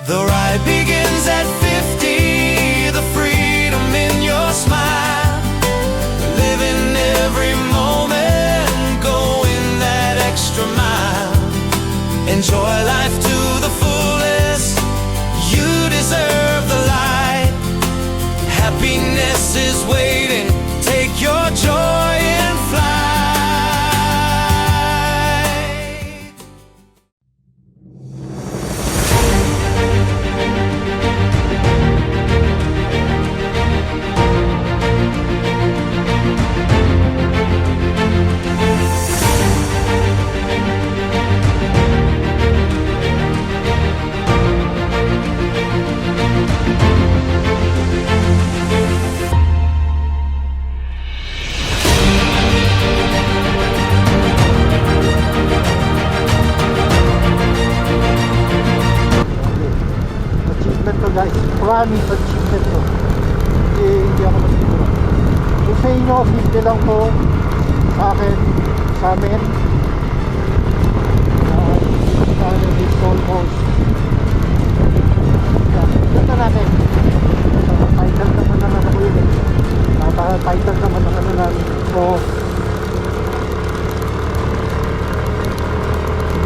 The ride begins at 50, the freedom in your smile, living every moment, going that extra mile. Enjoy life to the fullest, you deserve the light. Happiness is waiting, take your joy and fly. Achievement to guys, promise achievement to. Hindi ako masiguro. Kung sa inyo, simple lang to. Sa akin, sa amin, sa amin is almost ito natin. Title naman naman ako yun eh. Title naman ang ano namin. So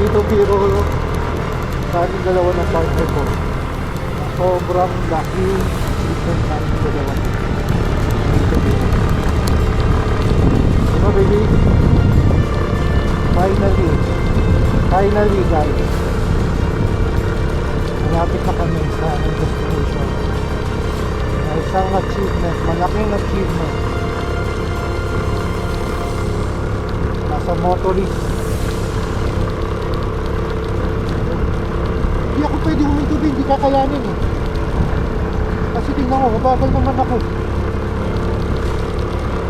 dito biro sa aming dalawa ng partner ko. Sobrang lucky season namin dalawa. Diba baby? Finally guys, malapit na kami sa aming destination. Isang achievement, malaking achievement. Nasa motorist. Hindi ako pwede humintubi, hindi kakayanin eh. Kasi tingnan ko, mabagal naman ako.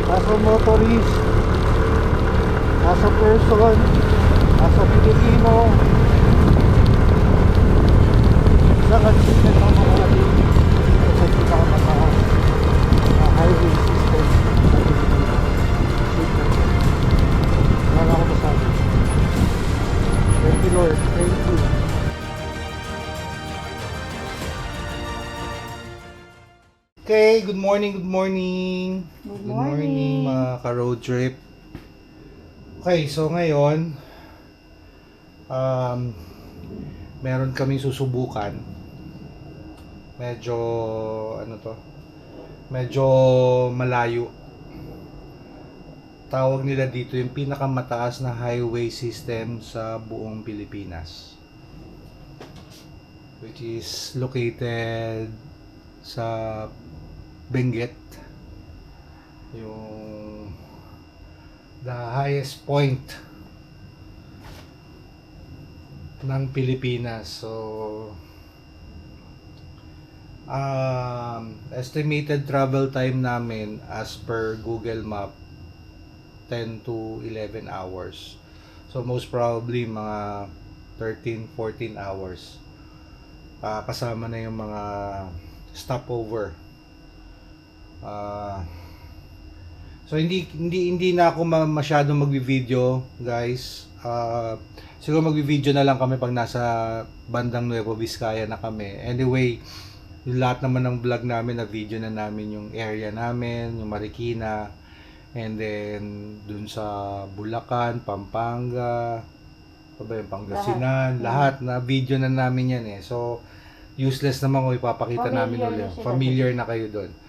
Nasa motorist, nasa person, nasa Pilipino. Isang achievement ang mga natin dito sa pinakamataas na highway system sa Pilipinas. Achievement. Wala ako masabi. Thank you Lord, thank you. Okay, good morning. Good morning mga ka-road trip. Okay, so ngayon meron kaming susubukan. Medyo medyo malayo. Tawag nila dito yung pinakamataas na highway system sa buong Pilipinas, which is located sa Benguet, yung the highest point ng Pilipinas. So estimated travel time namin as per Google Map 10 to 11 hours. So most probably mga 13-14 hours. Kasama na yung mga stopover. So hindi na ako masyadong magvi-video, guys. Siguro magvi-video na lang kami pag nasa bandang Nueva Vizcaya na kami. Anyway, yung lahat naman ng vlog namin na video na namin yung area namin, yung Marikina, and then dun sa Bulacan, Pampanga, Pangasinan, lahat na video na namin yan eh. So useless naman kung ipapakita namin ulit. Familiar na kayo doon.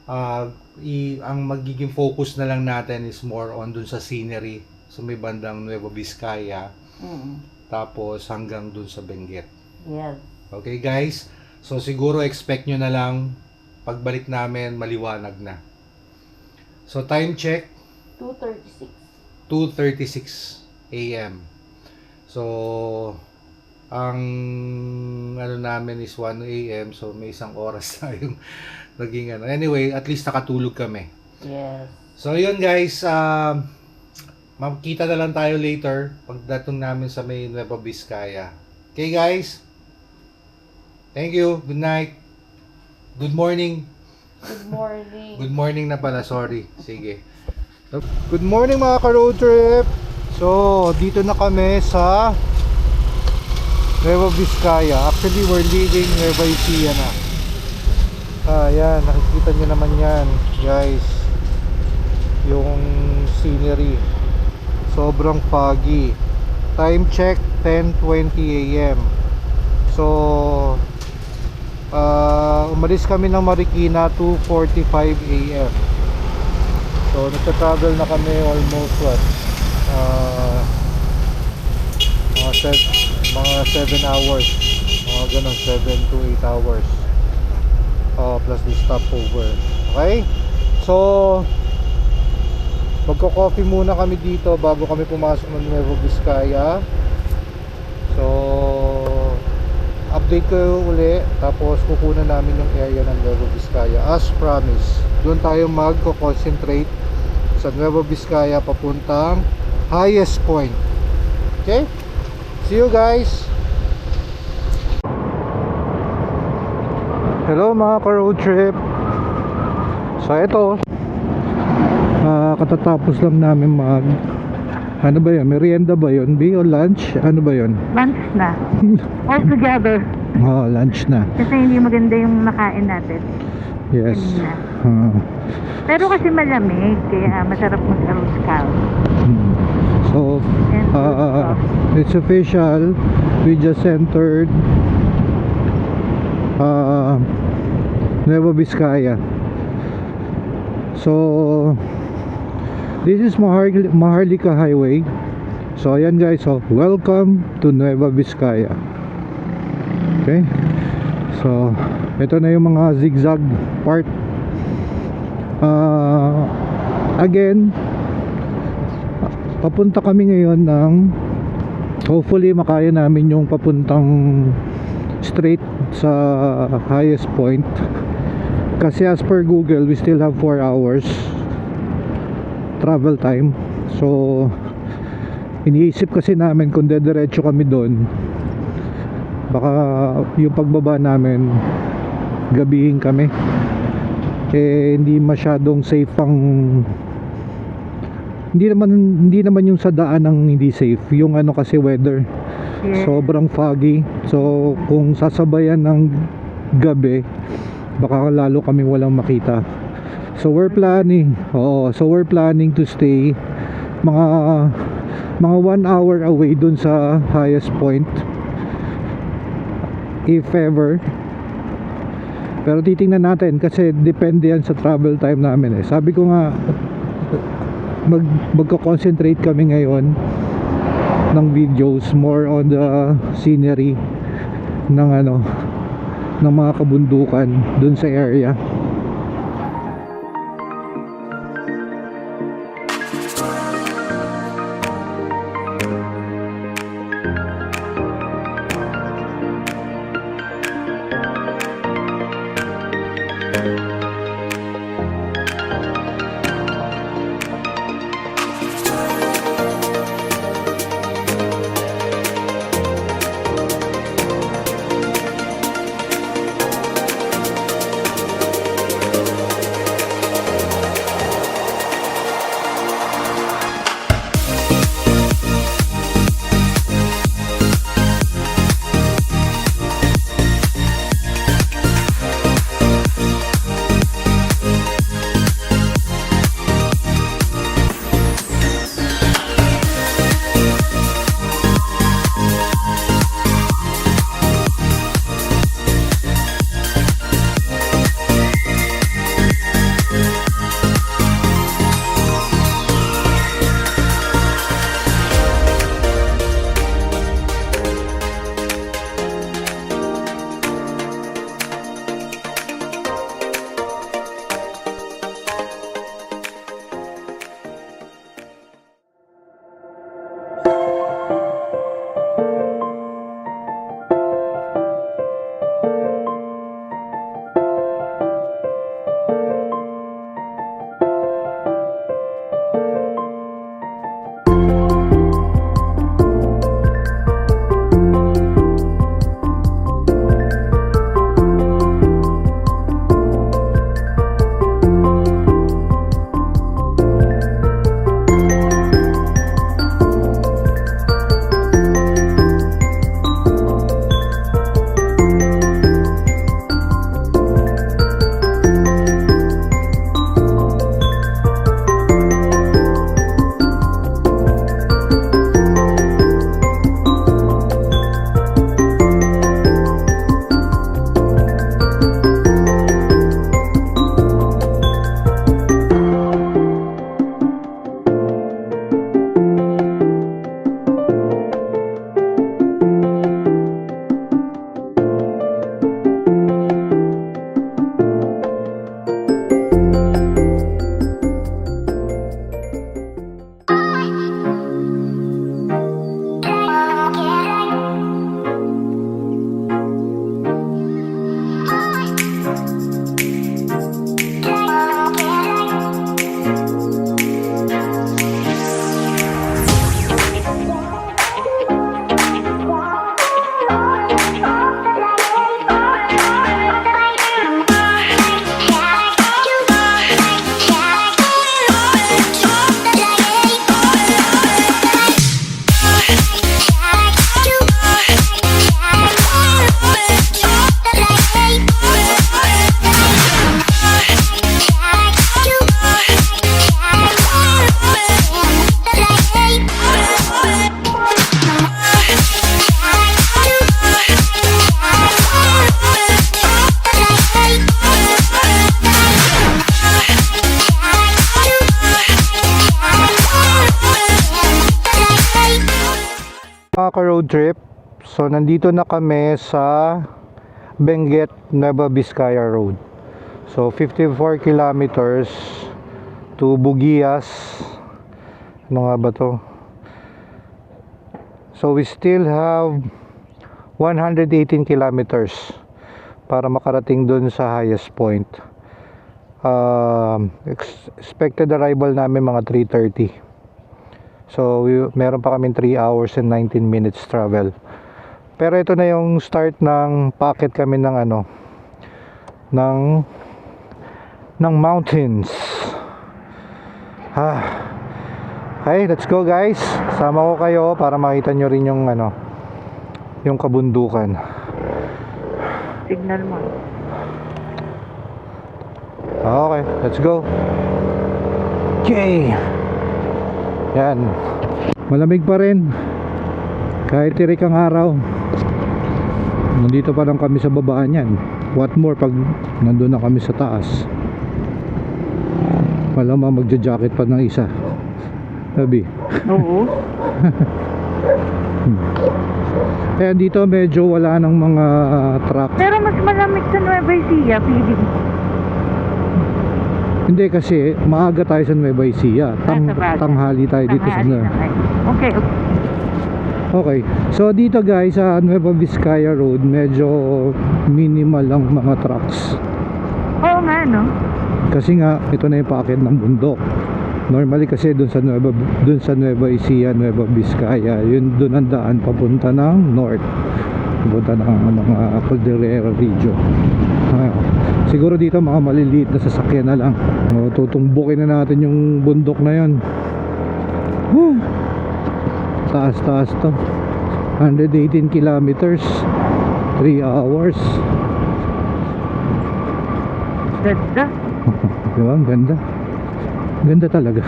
Ang magiging focus na lang natin is more on dun sa scenery. So may bandang Nueva Vizcaya. Tapos hanggang dun sa Benguet. Yes. Okay guys? So siguro expect nyo na lang pagbalik namin maliwanag na. So time check 2:36 AM. So ang ano namin is 1 AM, so may isang oras tayong naging ano. Anyway, at least nakatulog kami. Yes. So yun guys, makikita na lang tayo later pagdating namin sa may Nueva Vizcaya. Okay guys? Thank you. Good night. Good morning. Good morning. Good morning na pala, sorry. Sige. Good morning mga ka-road trip. So, dito na kami sa Nueva Vizcaya. Actually, we're leaving Nueva Ecija na. Yan, nakikita nyo naman yan, guys. Yung scenery. Sobrang foggy. Time check, 10:20 AM. So, umalis kami ng Marikina 2:45 AM. So, nagta-travel na kami almost what? Mga 7 hours. Mga ganun, 7 to 8 hours. Plus the stopover. Okay? So, magko-coffee muna kami dito bago kami pumasok ng Nueva Vizcaya. So, update ko uli, tapos kukunan namin yung area ng Nueva Vizcaya as promised. Doon tayo magko-concentrate sa Nueva Vizcaya papuntang highest point. Okay? See you guys. Hello mga ka-road trip. So ito, katatapos lang namin ano ba yun? Merienda ba yun? O lunch? Ano ba yun? Lunch na. All together. Lunch na. Kasi hindi maganda yung nakain natin. Yes. Kanina. Pero kasi malamig, kaya masarap mag-arroz. So, it's official. We just entered Nueva Vizcaya. So, this is Maharlika Highway. So, ayan guys. So, welcome to Nueva Vizcaya. Okay. So, ito na yung mga zigzag part. Again, papunta kami ngayon ng hopefully makaya namin yung papuntang straight sa highest point. Kasi as per Google, we still have 4 hours travel time. So, iniisip kasi namin kung dediretso kami doon, baka yung pagbaba namin gabihin kami. Hindi masyadong safe ang hindi naman yung sa daan ang hindi safe, yung ano kasi weather. Yeah. Sobrang foggy. So kung sasabayan ng gabi, baka lalo kami walang makita. So we're planning to stay mga 1 hour away dun sa highest point, if ever. Pero titingnan natin kasi depende yan sa travel time namin. Sabi ko nga, magko-concentrate kami ngayon ng videos more on the scenery ng mga kabundukan dun sa area. road trip. So nandito na kami sa Benguet, Nueva Vizcaya Road. So 54 kilometers to Buguias. Ano nga ba to? So we still have 118 kilometers para makarating dun sa highest point. Expected arrival namin mga 3:30. So meron pa kaming 3 hours and 19 minutes travel. Pero ito na yung start ng packet kami ng ng mountains. Okay, let's go guys. Sama ko kayo para makita nyo rin yung yung kabundukan. Signal mo. Okay, let's go. Okay. Yan. Malamig pa rin. Kahit tirik ang araw. Nandito pa lang kami sa babaan yan. What more pag nandun na kami sa taas. Malamang magja-jacket pa ng isa. Sabi. Oo. Kaya dito medyo wala ng mga truck. Pero mas malamig sa Nueva Ecija, feeling. Hindi kasi maaga tayo sa Nueva Ecija. Sabagay. Tanghali tayo dito sa Tanghali na kayo. Okay. Okay. So dito guys sa Nueva Vizcaya Road, medyo minimal lang mga trucks. Oo nga, no? Kasi nga ito na yung packet ng bundok. Normally kasi dun sa Nueva Ecija, Nueva Vizcaya, yun dun ang daan papunta ng north. Papunta ng mga Cordillera region. Siguro dito mga maliliit na sasakyan na lang. Tutumbukin na natin yung bundok na yun. Taas to. 118 kilometers, 3 hours. Ganda. Diba? Ang ganda. Ganda talaga.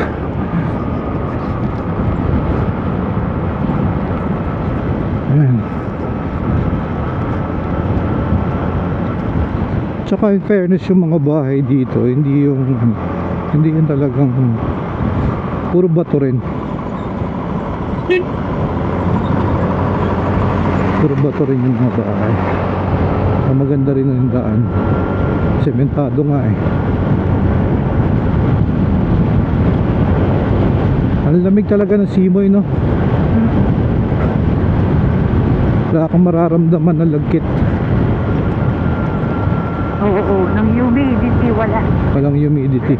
Ayan. Tsaka in fairness yung mga bahay dito, hindi yung talagang puro bato rin. Puro bato rin yung mga bahay. Maganda rin ang daan. Sementado nga eh. Ang lamig talaga ng simoy, no? Wala kang mararamdaman na lagkit. Oo, ng humidity wala. Walang humidity.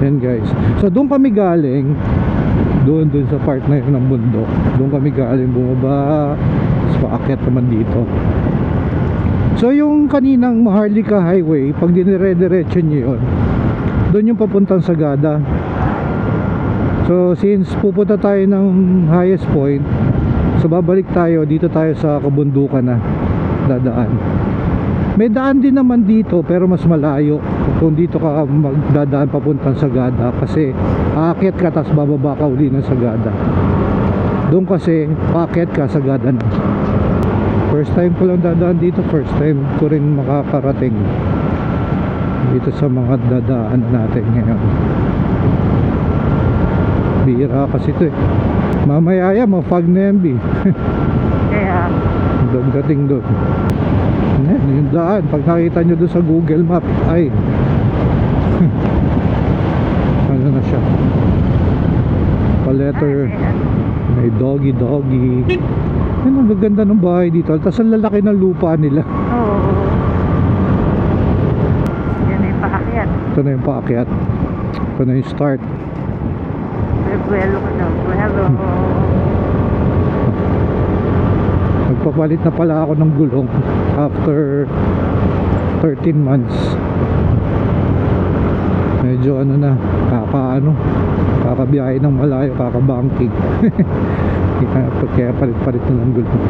Yan guys. So doon kami galing. Doon sa part na yun ng bundok. Doon kami galing bumaba. Tapos paakyat naman dito. So yung kaninang Maharlika Highway, pag dinire-diretso nyo yun, doon yung papuntang Sagada. So since pupunta tayo ng highest point, so babalik tayo, dito tayo sa kabundukan na dadaan. May daan din naman dito pero mas malayo kung dito ka magdadaan papuntang Sagada, kasi aakyat ka tapos bababa ka uli ng Sagada. Doon kasi aakyat ka, Sagada na. First time ko lang dadaan dito, first time ko rin makakarating dito sa mga dadaan natin ngayon. Bira kasi ito eh. Mamaya yan, mag-fog na yan, Kaya, dating doon. Yung daan, pag nakita nyo doon sa Google Map, ay ano na siya, pa-letter, may doggy. Yan ang gaganda ng bahay dito. Tapos ang lalaki ng lupa nila. oo. Yan na yung paakyat. Ito na yung paakyat. Ito na yung start. Buwelo ka daw. Buwelo. Nagpapalit na pala ako ng gulong after 13 months. Medyo ano na, kakabiyahe ng malayo, kakabangking. Kaya palit-palit na ng gulong.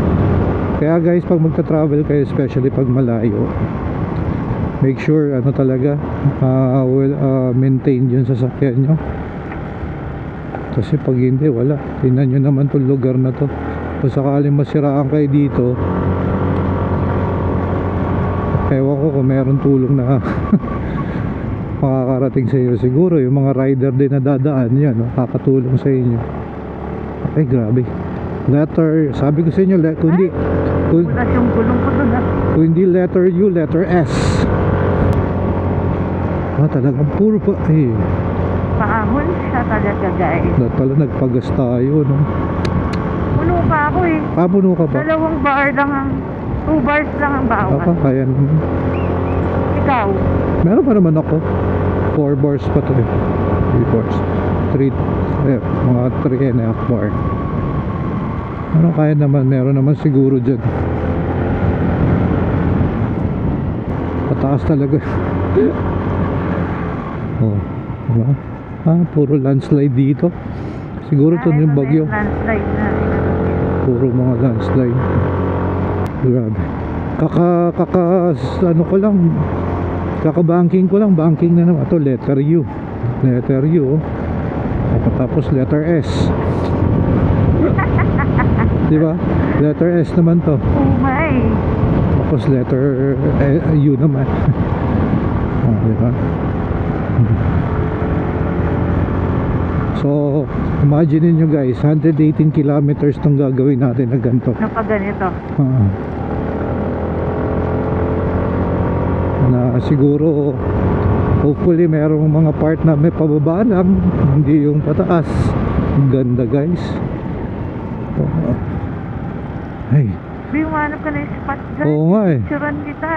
Kaya guys, pag magta-travel kayo, especially pag malayo, make sure ano talaga, maintain yung sasakyan nyo. Kasi pag hindi, wala. Tingnan nyo naman itong lugar na to. Kung sakaling masiraan kayo dito, ewan ko kung meron tulong na makakarating sa iyo. Siguro yung mga rider din na dadaan yan, no? Kakatulong sa inyo. Ay grabe, Letter, sabi ko sa inyo, kung, Butas yung gulong ko doon ah. kung hindi letter U, letter S. Talagang puro pa, Paahon siya talaga guys. pala nagpagas tayo, no? Puno pa ako eh. Puno ka ba? 2 bar lang ang 2 bars lang ang bawat. Kaya naman. Ikaw, Meron pa naman ako. 4 bars pa to eh. 3 bars. 3, mga 3.5 bar. Ano kaya naman, meron naman siguro dyan. Pataas talaga. Oh, diba? Puro landslide dito. Siguro to yung bagyo. landslide na. Puro mga landslide. Grabe. Ano ko lang, kaka-banking ko lang, banking na naman. Ito, letter U. Letter U. Tapos letter S. Diba? Letter S naman to. Oh my. Tapos letter U naman. Diba? So, imagine nyo guys, 118 kilometers tong gagawin natin na ganito. Ano pa ganito? Na siguro hopefully merong mga part na may pababa lang, hindi yung pataas. Ang ganda guys. Ay, Biwanap ka na yung spot dyan. oo nga eh. Suran kita.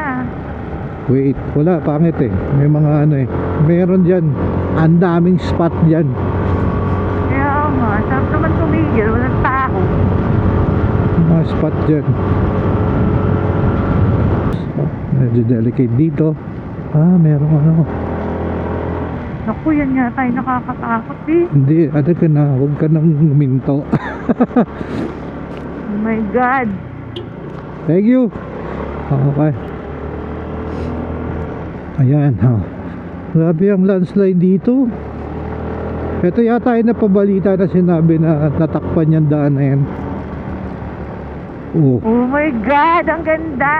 Wait, wala, pangit eh. May mga ano eh. Meron dyan, ang daming spot dyan. Kaya ako nga, sarap naman tumigil. Walang tao. Mga spot dyan. Medyo delicate dito. Meron ano. Naku, yan nga tayo nakakatakot eh. Hindi, ano ka na, huwag ka nang huminto. Oh my God. Thank you. Okay. Ayan, grabe ang landslide dito. Ito yata ay napabalita na sinabi na natakpan yung daan na yan. Oh, Oh my God, ang ganda.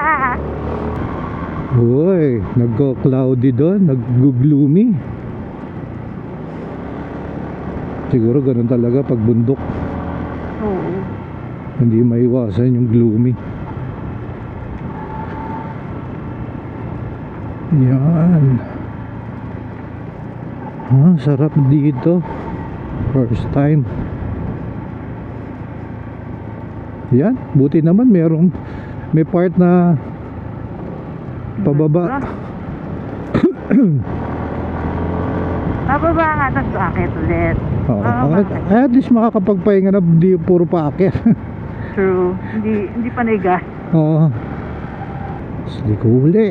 uy, nagko-cloudy doon, nag-gloomy. Siguro ganun talaga pag bundok. Oo. Hindi maiwasan yung gloomy. Yan. Sarap dito. First time. Yan, buti naman may part na pababa. Pababa nga ng bakit ulit. At least makakapagpahinga na, di puro paakyat. True. Hindi pa naigas. Oo. Hindi ko uli.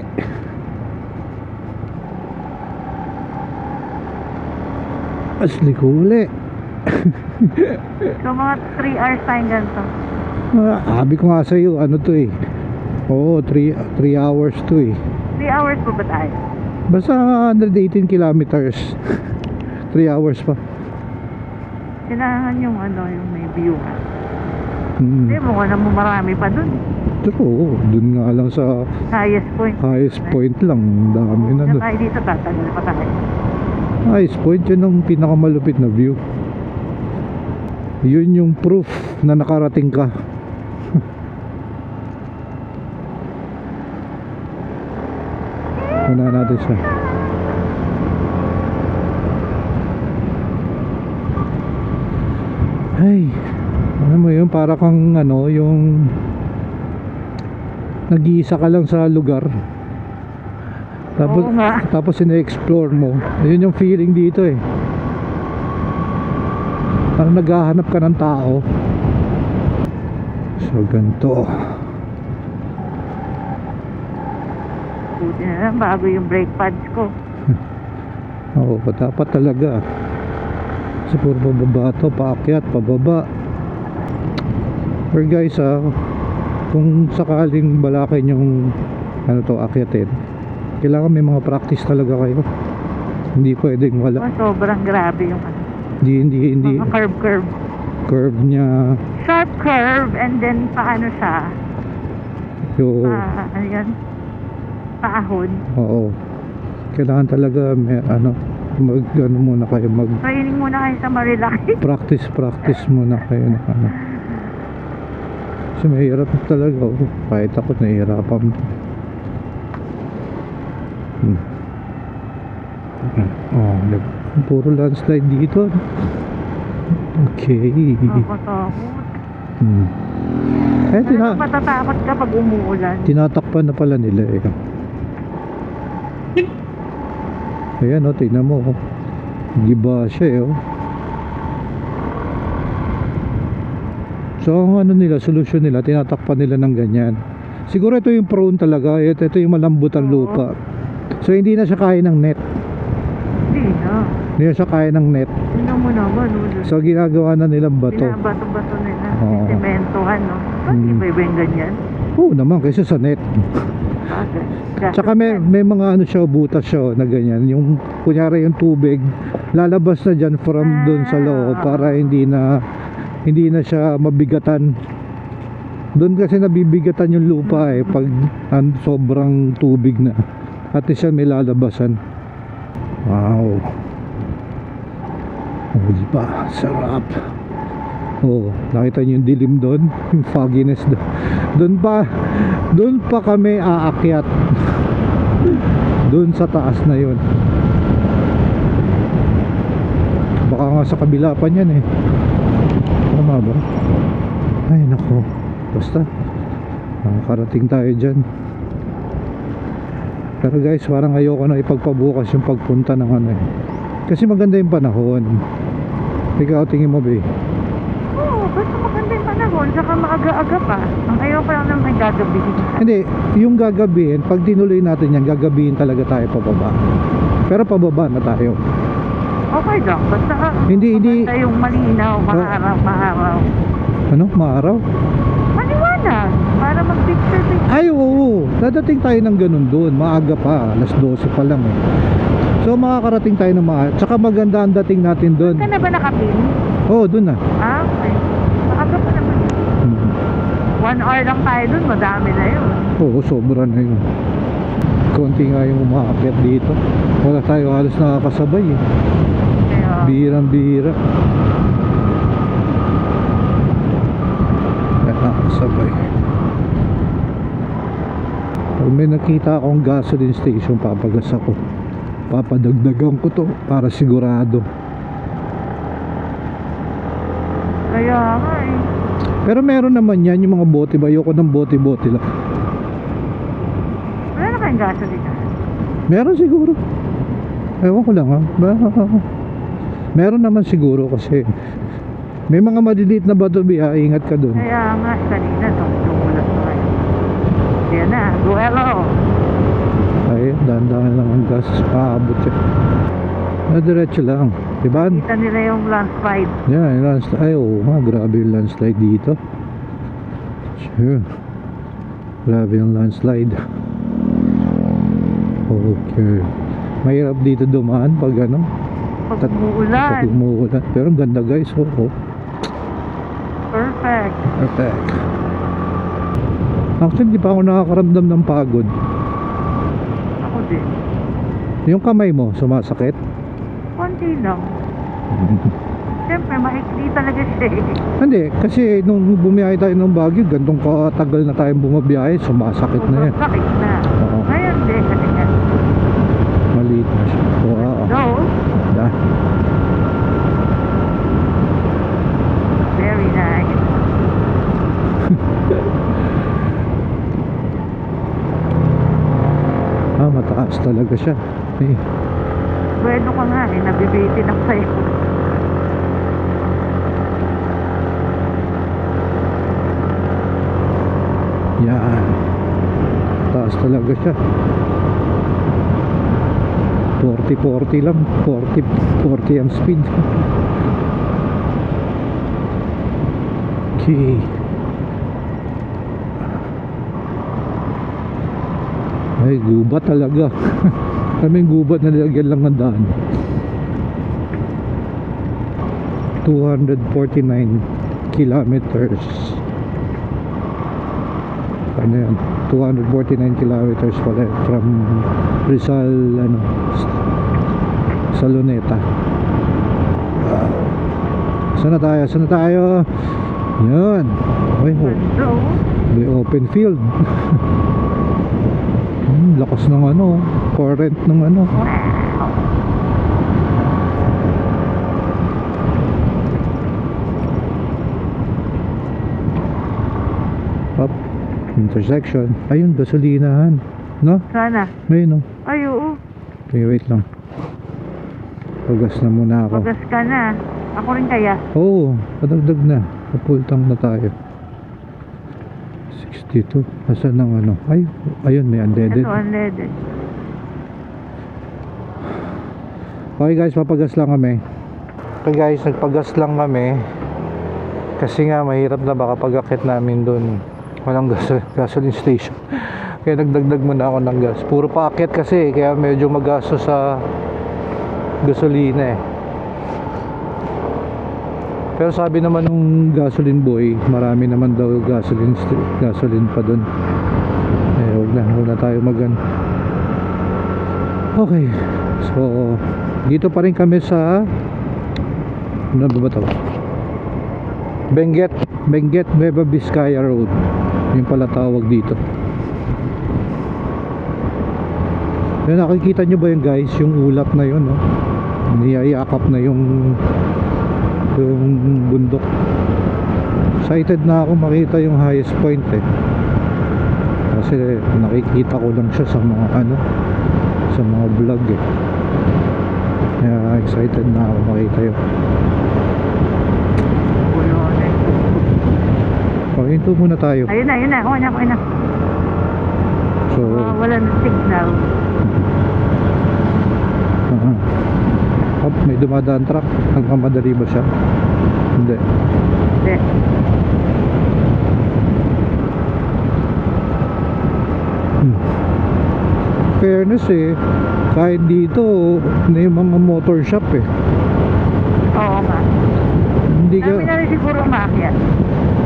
Asli ko uli. So mga 3 hours tayong ganito. Sabi ko nga sa'yo, ano to eh. Oo, 3 hours to eh. 3 hours pa ba tayo? Basta 118 kilometers. 3 hours pa. Kailangan yung yung may view nga. Hindi mo na mo marami pa dun. Oo, dun nga lang sa Highest point. highest point lang. Dami na dun. Tayo dito tatagal pa tayo. Highest point, yun ang pinakamalupit na view. Yun yung proof na nakarating ka. Una natin siya. Ay, ano mo yun, para kang yung nag-iisa ka lang sa lugar. Tapos, Oo nga. tapos ina-explore mo. Yun yung feeling dito eh. Parang naghahanap ka ng tao. So, ganito. Buti na lang bago yung brake pads ko. Oo, dapat talaga. Kasi puro pababa to, paakyat, pababa. Or guys, kung sakaling balakin yung akyatin, kailangan may mga practice talaga kayo. Hindi pwedeng wala. Sobrang grabe yung Hindi mga curve. curve niya. Sharp curve and then paano siya? Yung, Ano yan? Paahon. oo. Kailangan talaga may muna kayo Training muna kayo sa Marilaki. practice muna kayo na Kasi mahirap talaga. Oh. Kahit ako nahihirapan. Oh, puro landslide dito. Okay. Nakakatakot. Eh, Talagang matatakot ka pag umuulan. tinatakpan na pala nila eh. Ayan oh, tingnan mo oh. Giba siya eh oh. So ang ano nila, solusyon nila, tinatakpan nila ng ganyan. Siguro ito yung prone talaga. Ito yung malambot ang lupa. So hindi na siya kaya ng net. Hindi na. Hindi na siya kaya ng net. Tingnan mo naman. So ginagawa na nilang bato. Binabato-bato nila. Oo. Sementohan, no? Ba't iba-iba yung ganyan? Oo naman, kaysa sa net. Bagay. Tsaka may mga ano siya, butas siya na ganyan. Yung kunyari yung tubig, lalabas na dyan from doon sa loob para hindi na siya mabigatan. Doon kasi nabibigatan yung lupa eh pag sobrang tubig na. At siya may lalabasan. Wow. Oh, diba? Sarap. Oh, nakita niyo yung dilim doon, yung fogginess doon. Doon pa kami aakyat. Doon sa taas na yun. Baka nga sa kabila pa niyan eh. Tama ba? Ay nako. Basta nakakarating tayo dyan. Pero guys, parang ayoko na ipagpabukas yung pagpunta ng ano eh. Kasi maganda yung panahon. Ikaw tingin mo ba eh? Oo, basta maganda yung panahon. Saka maaga-aga pa. Ang ayaw pa lang naman gagabihin. Hindi, yung gagabihin, pag tinuloy natin yan, gagabihin talaga tayo pababa. Pero pababa na tayo. Okay lang. Basta Hindi. maganda yung malinaw, maaraw. Ano? Maaraw? Maliwanag. Para mag-picture. Ay, oo. Dadating tayo ng ganun doon. Maaga pa. Alas 12 pa lang eh. So makakarating tayo ng maaga. Tsaka maganda ang dating natin doon. Ka na ba nakapin? Oo, doon na. Ah, okay. Maaga pa naman. 1 hour lang tayo dun. Madami na yun. Oo, sobra na yun. Konti nga yung umaakyat dito. Wala tayo halos nakakasabay eh. Kaya, Bihirang-bihira. Nakakasabay. Pag may nakita akong gasoline station, papagas ako. Papadagdagan ko to para sigurado. kaya nga eh. Pero meron naman yan, yung mga bote ba? Ayoko ng bote-bote lang. Wala na kayong gasolina. Meron siguro. Ewan ko lang ha. Meron naman siguro kasi may mga maliliit na bato biya, ingat ka dun. Kaya nga, kanina, tumulat na kayo. Yan na, Duelo. Ay, dahan-dahan lang ang gas. Paabot siya. Diretso lang. Diba? Kita nila yung landslide. Yan, yung landslide. Ay, oo nga. Grabe yung landslide dito. Sure. Grabe yung landslide. Okay. Mahirap dito dumaan pag ano. Pag umuulan. Pag umuulan. Pero ang ganda guys. Oo. Perfect. Perfect. Actually, di pa ako nakakaramdam ng pagod. Ako din. Yung kamay mo, sumasakit? Konti lang. Siyempre, maikli talaga siya eh. Hindi, kasi nung bumiyahe tayo ng Baguio, gantong katagal na tayong bumabiyahe, sumasakit na yan. Sakit na. Oo. Ngayon din, kasi nga. Maliit na siya. Wow. So, Da. very nice. Mataas talaga siya. Eh. Bueno ka nga eh, nabibitin ako sa'yo. Yan. Taas talaga siya. 40 lang. 40 ang speed. Okay. Ay, gubat talaga. Kaming gubat na nilagyan lang ng daan. 249 kilometers. Ano yan? 249 kilometers pala from Rizal, ano, sa Luneta. Saan na tayo? Yan. Ay, Ganda oh. may open field. Lakas ng ano, current ng ano. Wow. Up. Intersection. Ayun, gasolinahan. No? Sana. Ayun, no? Ay, oo. Okay, wait lang. Pagas na muna ako. Pagas ka na. Ako rin kaya. Oo, padagdag na. Kapultang na tayo. 62. Asan ng ano? Ay, ayun, may unleaded. Ito, unleaded. Okay guys, papagas lang kami. Okay guys, nagpagas lang kami. Kasi nga, mahirap na baka pag-akit namin doon. Walang gasoline station. Kaya nagdagdag muna ako ng gas. Puro paakyat kasi, kaya medyo magasto sa gasolina eh. Pero sabi naman nung gasoline boy, marami naman daw gasoline pa doon. Eh, huwag na tayo magan. Okay. So, dito pa rin kami sa ano ba ito? Benguet Nueva Vizcaya Road. Yung pala tawag dito. Yan, nakikita nyo ba yun guys? Yung ulap na yun, no? Niyayakap na yung bundok. Excited na ako makita yung highest point eh. Kasi nakikita ko lang siya sa mga ano, sa mga vlog eh. Kaya excited na ako makita yun. Pahinto muna tayo. Ayun na. Okay na. So, Wala na signal. may dumadaan truck. Nagmamadali ba siya? Hindi. Hindi. Fairness eh, kahit dito may mga motor shop eh. Oo nga. Hindi ka, Dami na rin siguro umakyat.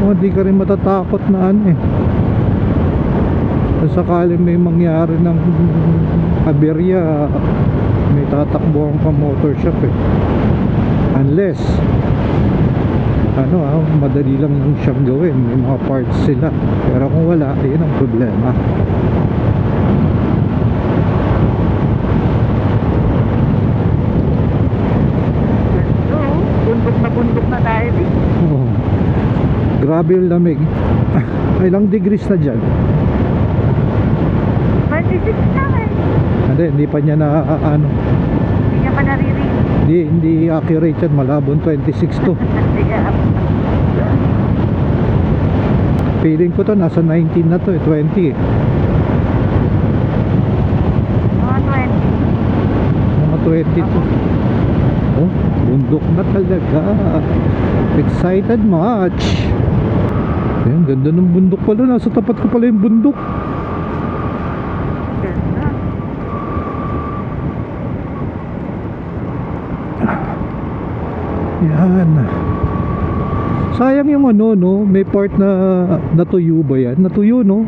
hindi ka rin matatakot na ano eh. Kung sakali may mangyari ng aberya, may tatakbuhan pa motor shop eh. Unless madali lang siyang gawin, may mga parts sila. Pero kung wala, yun ang problema. Bundok na tayo din. Oh, grabe yung lamig. Ilang degrees na dyan? 26 na eh. Hindi pa niya na Hindi niya pa naririnig. hindi accurate yan, malabon 26 to. Feeling ko to nasa 19 na to eh, 20 eh. Mga 20. Mga 20 to. Oh, bundok na talaga. Excited much. Ayan, ganda ng bundok pala. Nasa tapat ko pala yung bundok. Ganda. Yan. Sayang yung ano, no? May part na natuyo ba yan? Natuyo, no?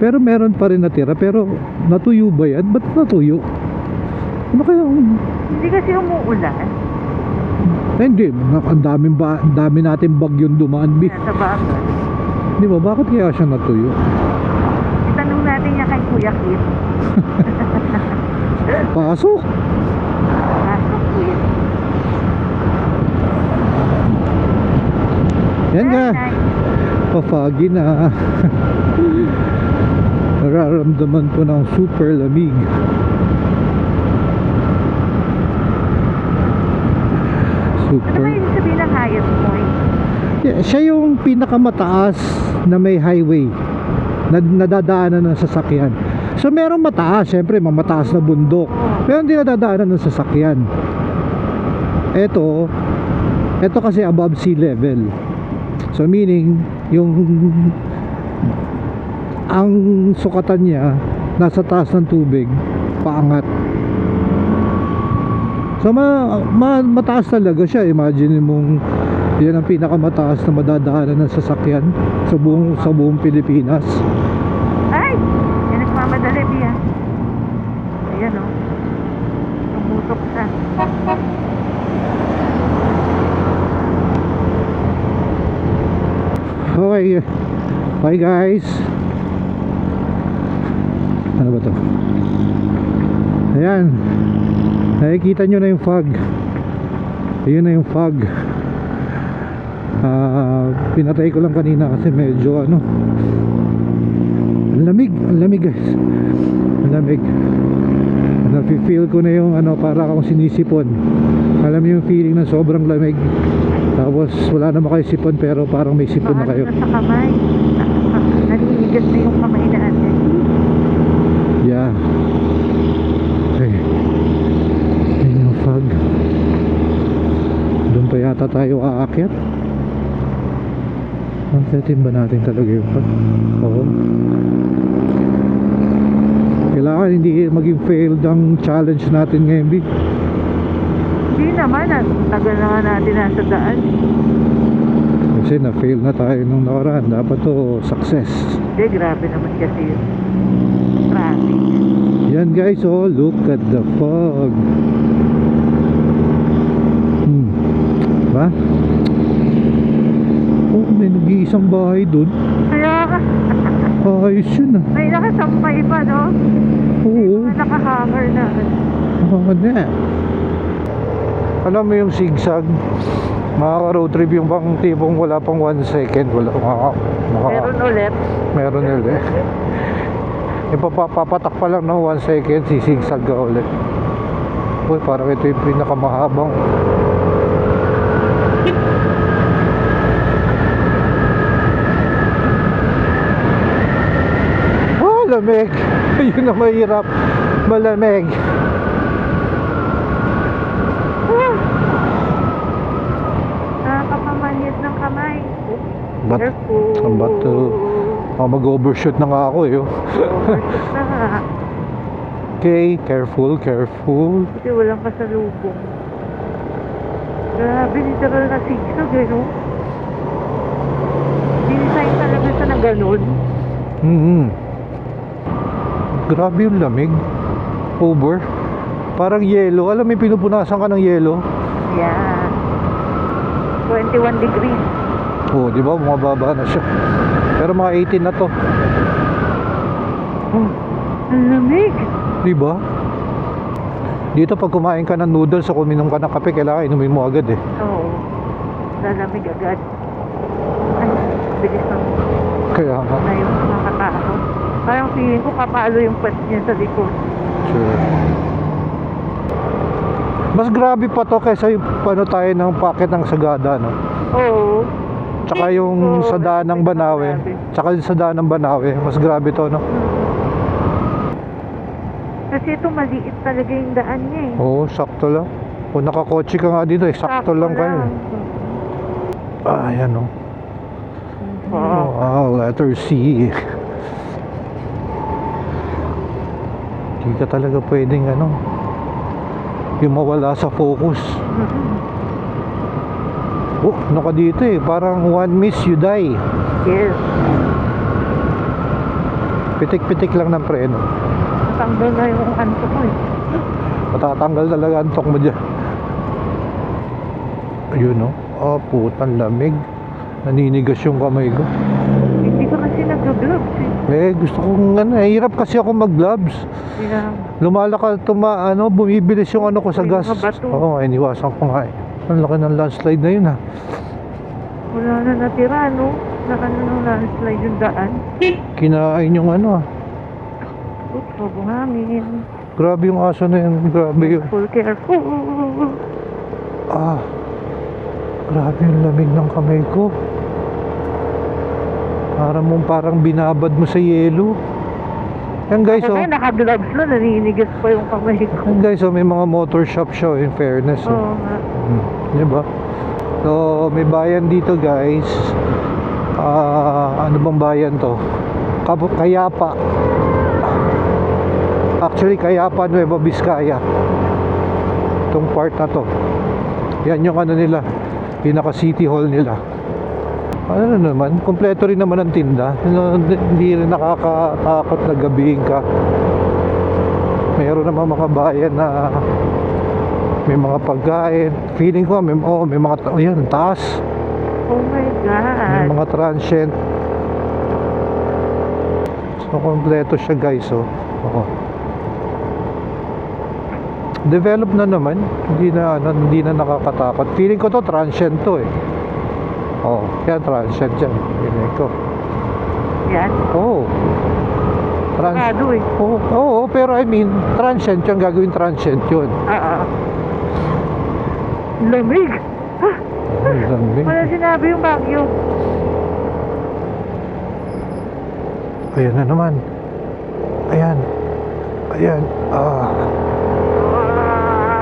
Pero meron pa rin natira. Pero natuyo ba yan? Ba't natuyo? Ano kaya? Hindi kasi umuulan. Hindi. Ang dami natin bagyong dumaan. Sa bagay. Di ba? Bakit kaya siya natuyo? Itanong natin niya kay Kuya Kit. Pasok! Pasok, Kuya. Yan ka! Nice. Papagi na. Nararamdaman ko ng super lamig. Ano Super. ba yung sabihin ng highest point? Yeah, siya yung pinakamataas na may highway na nadadaanan ng sasakyan. So merong mataas, syempre mamataas na bundok. Pero hindi nadadaanan ng sasakyan. Ito kasi above sea level. So meaning ang sukatan niya nasa taas ng tubig, paangat. So mataas talaga siya. Imagine mong yan ang pinakamataas na madadaanan ng sasakyan sa buong Pilipinas. Ay! Yan nagmamadali, Bia. Ayan o. Tumutok siya. bye. Bye guys. Ano ba to? Ayan. Nakikita nyo na yung fog. Ayun na yung fog. Pinatay ko lang kanina kasi medyo ano, ang lamig guys. Ang lamig. Nafe-feel ko na yung ano, para akong sinisipon. Alam mo yung feeling na sobrang lamig. Tapos wala naman kayo sipon pero parang may sipon na kayo. Na sa kamay. Naninigas na yung kamay na ate. Yeah. Okay. Ayun yung fog. Doon pa yata tayo aakyat. Akyatin ba natin talaga yung fog? Oo. Kailangan hindi maging failed ang challenge natin ngayon, B. Hindi naman. Tagal na nga natin nasa daan. Kasi na-fail na tayo nung nakaraan. Dapat to success. Hindi, grabe naman kasi yun. Traffic. Yan guys, oh, look at the fog. Ba? Oh, may nag-iisang bahay dun. Kaya ka, Ayos yun ah. may nakasampay pa, no? Oo. May nakahanger na. Na. Alam mo yung zigzag, makaka-road trip yung pang tipong wala pang 1 second, wala Meron ulit. meron ulit. Ipapatak pa lang ng 1 second, sisigsag ka ulit. Uy, parang ito yung pinakamahabang. Lamig. Yun na mahirap. Malamig. Nakakapamanhid ng kamay. Careful. Ang bato. Mag-overshoot na nga ako eh. Overshoot na nga. Okay, careful. Kasi walang kasalubong. Grabe, literal na zigzag eh, no? Dinisign talaga siya na ganun. Grabe yung lamig. Over. Parang yelo. Alam mo yung pinupunasan ka ng yelo? Yeah. 21 degrees. Oo, di ba? Bumababa na siya. Pero mga 18 na to. Ang lamig. Di ba? Dito pag kumain ka ng noodles o kuminom ka ng kape, kailangan inumin mo agad eh. Oo. Lalamig agad. Ay, bilis ng Kaya nga. na yung nakakatakot. Parang feeling ko kapalo yung pwet niya sa likod. Sure. Mas grabe pa to kaysa yung paano tayo ng packet ng Sagada, no? Oo. Tsaka yung Oo, sa daan ng Banawe. grabe. Tsaka yung sa daan ng Banawe. Mas grabe to, no? Kasi ito maliit talaga yung daan niya eh. Oo, sakto lang. Kung nakakotse ka nga dito, sakto lang kayo. Ayan, no? Wow. Letter C. Hindi ka talaga pwedeng yung mawala sa focus. Oh, ano ka dito eh, parang one miss you die. Yes. Pitik-pitik lang ng preno. Natanggal na yung anto ko eh. Matatanggal talaga antok mo dyan. Ayun, no? Oh, putang lamig. Naninigas yung kamay ko. Hindi ka kasi nag-gloves eh. Gusto kong hirap kasi ako mag-gloves. Yeah. Lumalakad, bumibilis yung ko sa Yung gas. mga bato. Oo, iniwasan ko nga eh. Ang laki ng landslide na yun ha. Wala na natira, no? Nung landslide yung daan. Kinain yung Buhangin. Grabe yung aso na yun. Grabe yun. Full careful. Grabe yung lamig ng kamay ko. Parang binabad mo sa yelo. Yan guys, Kasi naka-gloves na, naninigas pa yung kamay ko. Yan guys, may mga motor shop siya in fairness. Oo nga. Diba? So, may bayan dito guys. Ano bang bayan to? Kayapa. Actually, Kayapa, Nueva Vizcaya. Itong part na to. Yan yung nila. Pinaka city hall nila. Ano naman, kompleto rin naman ang tinda. Hindi rin nakakatakot na gabihin ka. Meron naman mga bayan na may mga pagkain. Feeling ko may mga yan, taas. Oh my God. May mga transient. So, kompleto siya guys, oh. Oo. Develop na naman. Hindi na nakakatakot. Feeling ko to transient to eh. Oh, yan transient dyan. Feeling ko. Yan. Oh. Sarado eh. Oo, pero I mean, transient yung gagawin transient yun. Lamig. Lamig. Wala sinabi yung Baguio. Ayan na naman. Ayan.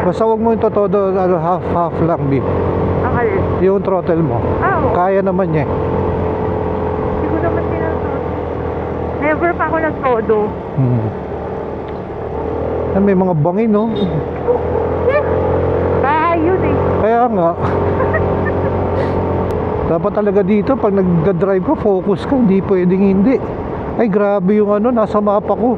Basta huwag mo yung todo, half lang, B. Ang alin? Yung throttle mo. Oo. Kaya naman niya. Hindi ko naman tinatod. Never pa ako nagtodo. May mga bangin, no? Bahay yun eh. Kaya nga. Dapat talaga dito, pag nagda-drive ka, focus ka. Hindi pwedeng hindi. Ay, grabe yung nasa mapa ko.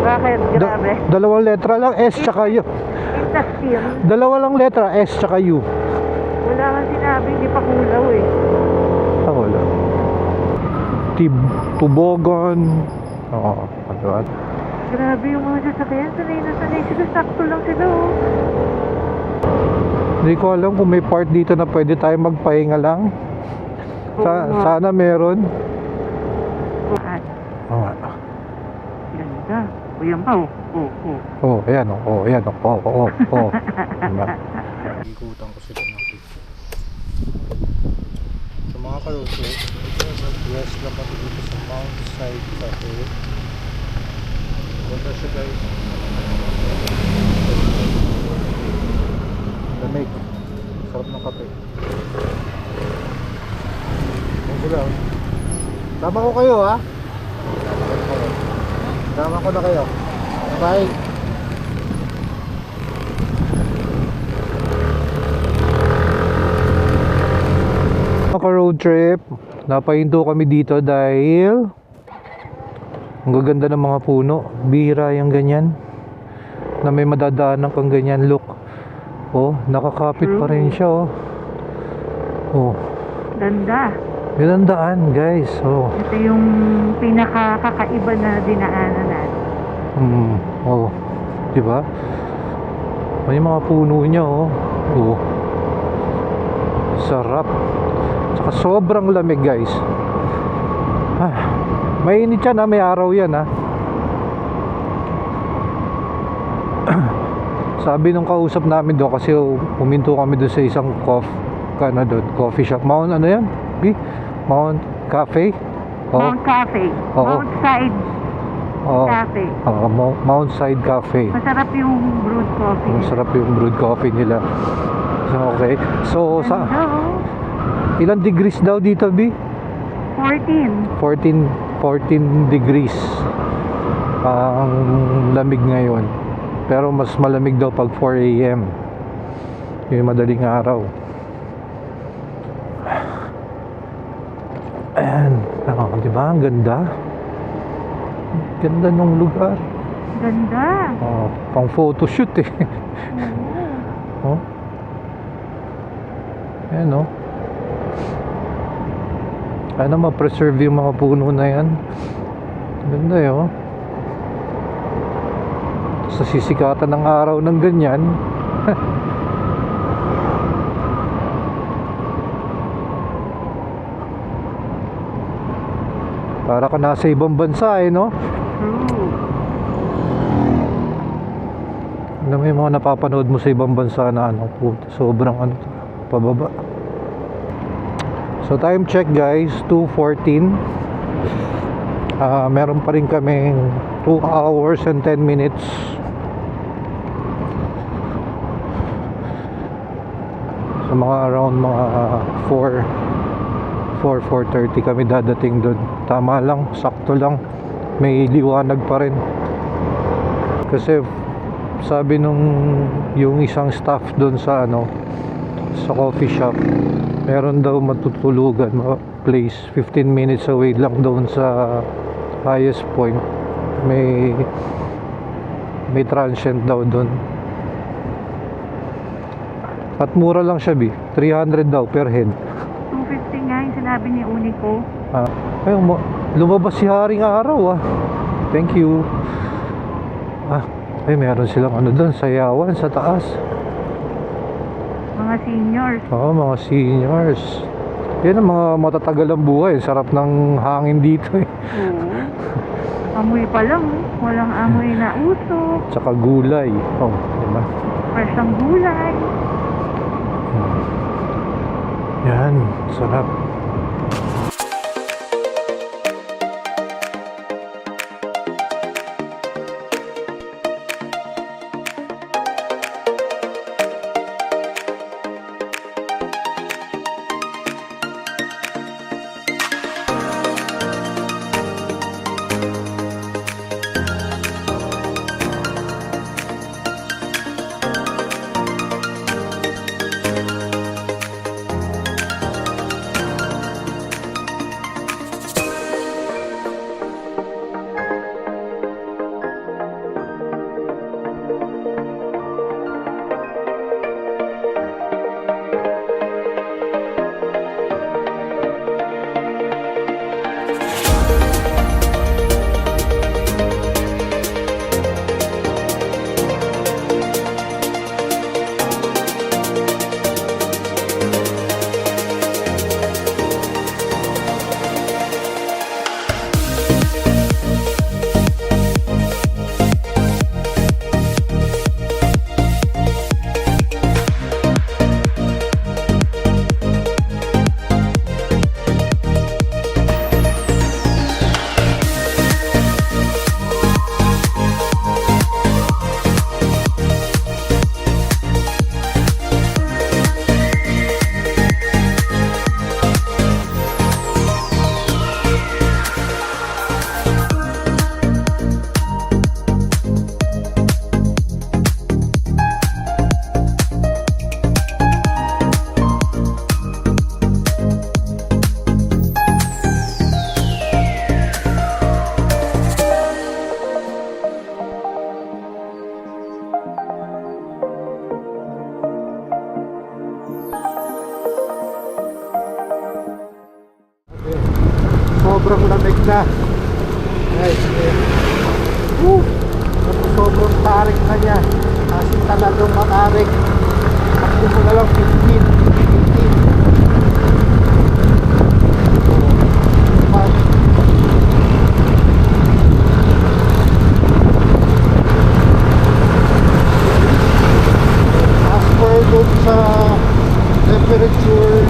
Bakit? Grabe. Dalawang letra lang, S tsaka U. Intestine. Dalawa lang letra, S tsaka U. Wala kang sinabi, hindi pa kulaw eh. Wala. Tubogon. Oo, ano. Grabe yung mga sasakyan. Sanay na sanay sila. Sakto lang sila oh. Hindi ko alam kung may part dito na pwede tayo magpahinga lang. Sana meron. Oo. Ganda. O yan pa oh. Ayan. Diba? Ikutan ko sila ng picture. So mga karoso, rest lang kami dito sa Mount Side Cafe. Ganda siya guys. Lamig. Sarap ng kape. Ayan sila. Tama ko kayo ha. Tama ko na kayo. Bye. Road trip. Napahinto kami dito dahil ang gaganda ng mga puno. Bihira yung ganyan na may madadaanan kang ganyan. Look. Oh, nakakapit pa rin siya oh. Oh. Ganda. Yun ang daan guys. Oh. Ito yung pinakakaiba na dinaanan natin. Oh. Diba? May mga puno niya oh. Oh. Sarap. Tsaka sobrang lamig guys. Mainit yan ha. May araw yan ha. Sabi nung kausap namin doon kasi huminto kami doon sa isang coffee shop. Mount ano yan? Mount Cafe? Mount Cafe. Oo. Mount Side Oo. Cafe. Mount Side Cafe. Masarap yung brewed coffee. Masarap yung brewed coffee nila. So, okay. So, ilang degrees daw dito, B? 14. 14 degrees. Ang lamig ngayon. Pero mas malamig daw pag 4 AM. Yung madaling araw. Ayan. Diba? Ang ganda. Ganda ng lugar. Ganda. Pang photoshoot eh. Oh. Ayan oh. Sana ma-preserve yung mga puno na yan. Ganda eh oh. Sa sisikatan ng araw ng ganyan. Para ka nasa ibang bansa eh no? True. Alam mo yung mga napapanood mo sa ibang bansa na sobrang pababa. So time check guys, 2:14. Meron pa rin kaming 2 hours and 10 minutes. So mga around mga 4:30 kami dadating doon. Tama lang, sakto lang. May liwanag pa rin. Kasi sabi nung yung isang staff doon sa sa coffee shop, meron daw matutulugan place 15 minutes away lang doon sa highest point. May transient daw doon. At mura lang siya, 300 daw per head. 250 nga yung sinabi ni Unico. Lumabas si Haring Araw ah. Thank you. Meron silang ano doon, sayawan sa taas. Mga seniors. Oo, mga seniors. Yan ang mga matatagal ang buhay. Sarap ng hangin dito eh. Oo. Amoy pa lang, walang amoy na usok. Tsaka gulay. Oh, diba? Fresh ang gulay. Yan, sarap. Sobrang lamig na. Guys, sobrang tarik na niya. Kasi talagang matarik. Takbo mo na lang 15. As per dun sa temperature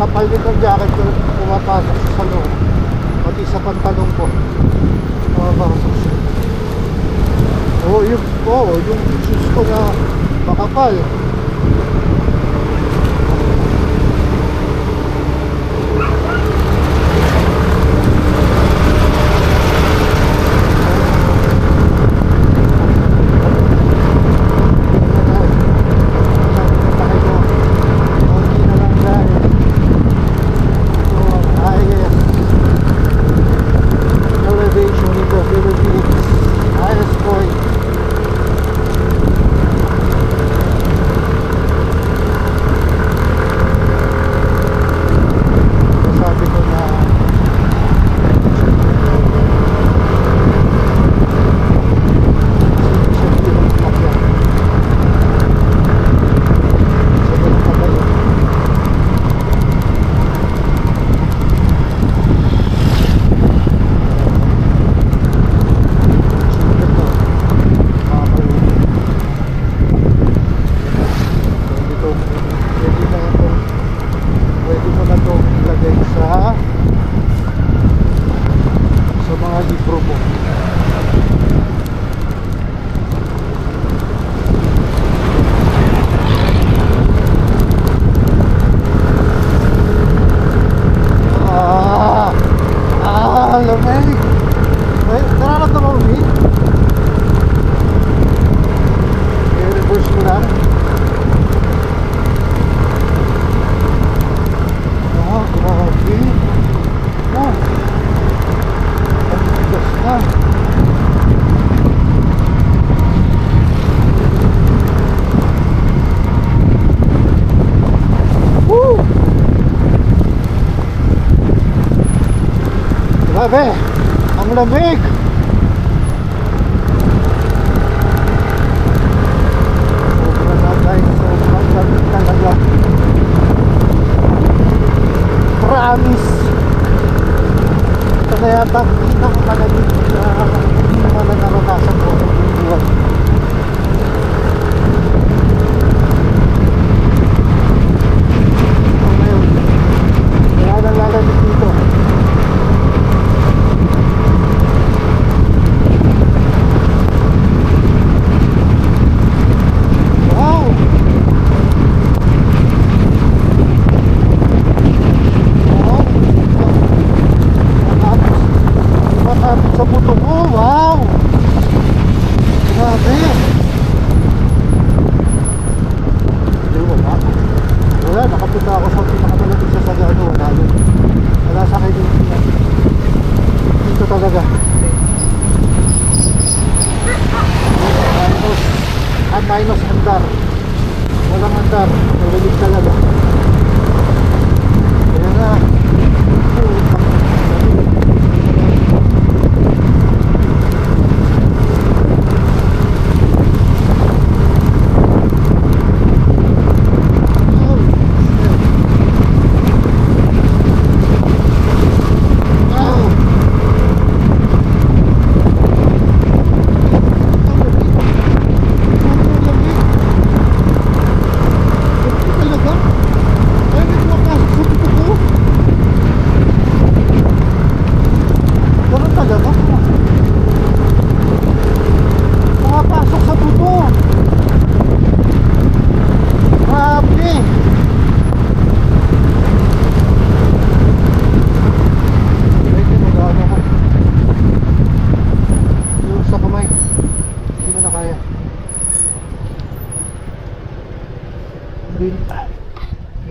kapal din ng jacket ko pumapasok sa salong pati sa pantalong ko pumapasok siya. Yung shoes ko na makapal. Lamig. Nararamdaman mo, Vic? I-reverse mo na. Grabe. Sobrang lamig. Sobrang lamig, sobrang lamig talaga. Promise. Ito na yata ang pinakamalamig na hindi naman na naranasan ko sa buwan. Ngayon, kaya nalalamig dito. Wow! Wow! Matapos sa buto ko, wow! Grabe! Hindi, wala. Wala, nakapunta ako sa pinakamalapit sa Sagado. Wala yun. Wala sa akin yung dito talaga. Minus andar. Walang andar. Nalilig talaga. Kaya nga.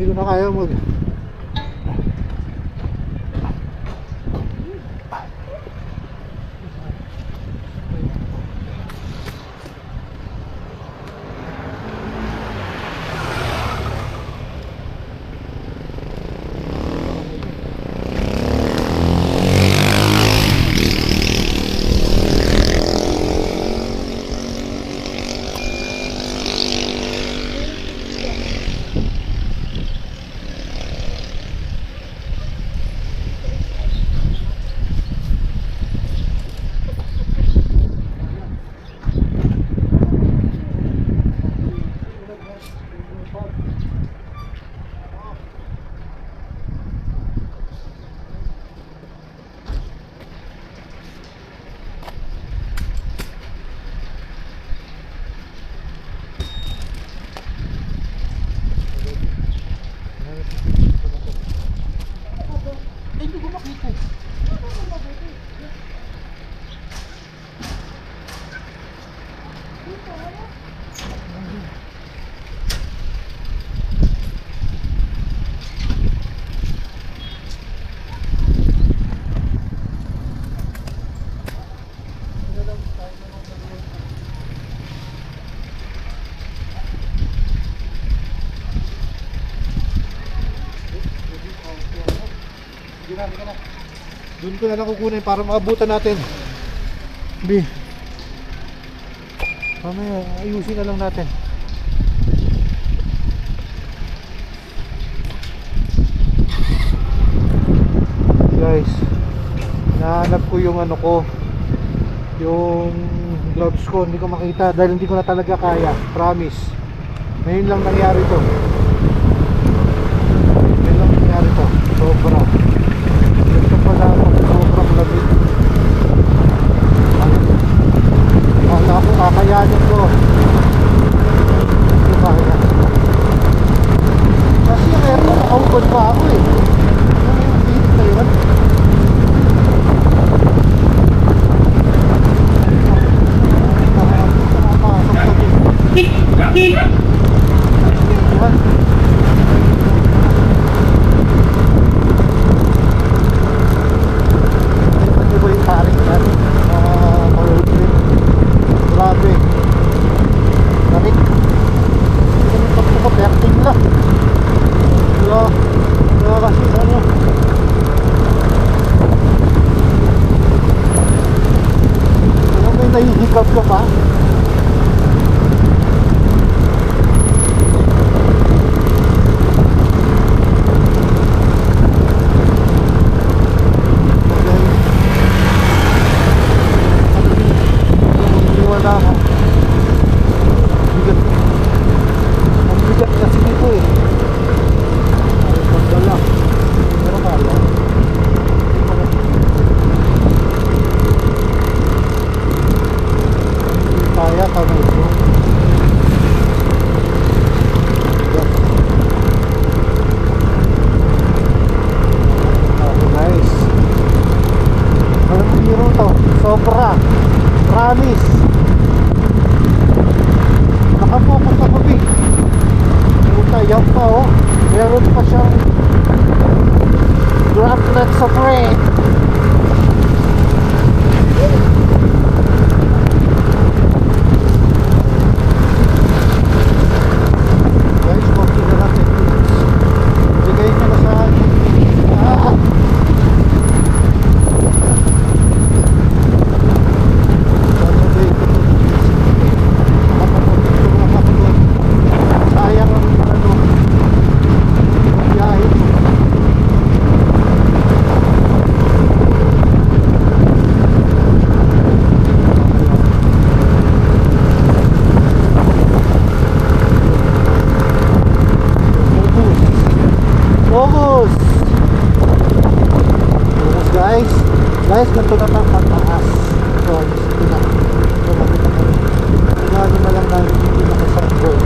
Hindi ko na kaya mag doon ko na lang kukunin para maabutan natin. Hindi. Mamaya ayusin na lang natin. Guys, nahanap ko yung ano ko, yung gloves ko. Hindi ko makita dahil hindi ko na talaga kaya. Promise. Ngayon lang nangyari to. Ngayon lang nangyari to. Sobra. Ito pala sobrang lamig. Wala ko kakayanin ko. Hindi kaya. Kasi yung aircon nakaubad pa ako eh. Ano yung heat na yun? nahihikap ka pa. Wala ako. Bigat. Ang bigat kasi dito eh. Ay, pagdala. Pero kaya. Kaya kami ito. Okay guys. Walang biro to. Sobra. Promise. Nakapokus ako big. Puta, yan pa oh. Meron pa siyang droplets of rain. Guys, konti na lang techniques. Bigay nyo na sa akin. Sayang ang ano, biyahe ko. Focus! Focus guys! Guys, ganito na lang pataas. So, ito na. So, makita ka rin. Tingnan na lang namin yung pinaka-signboard.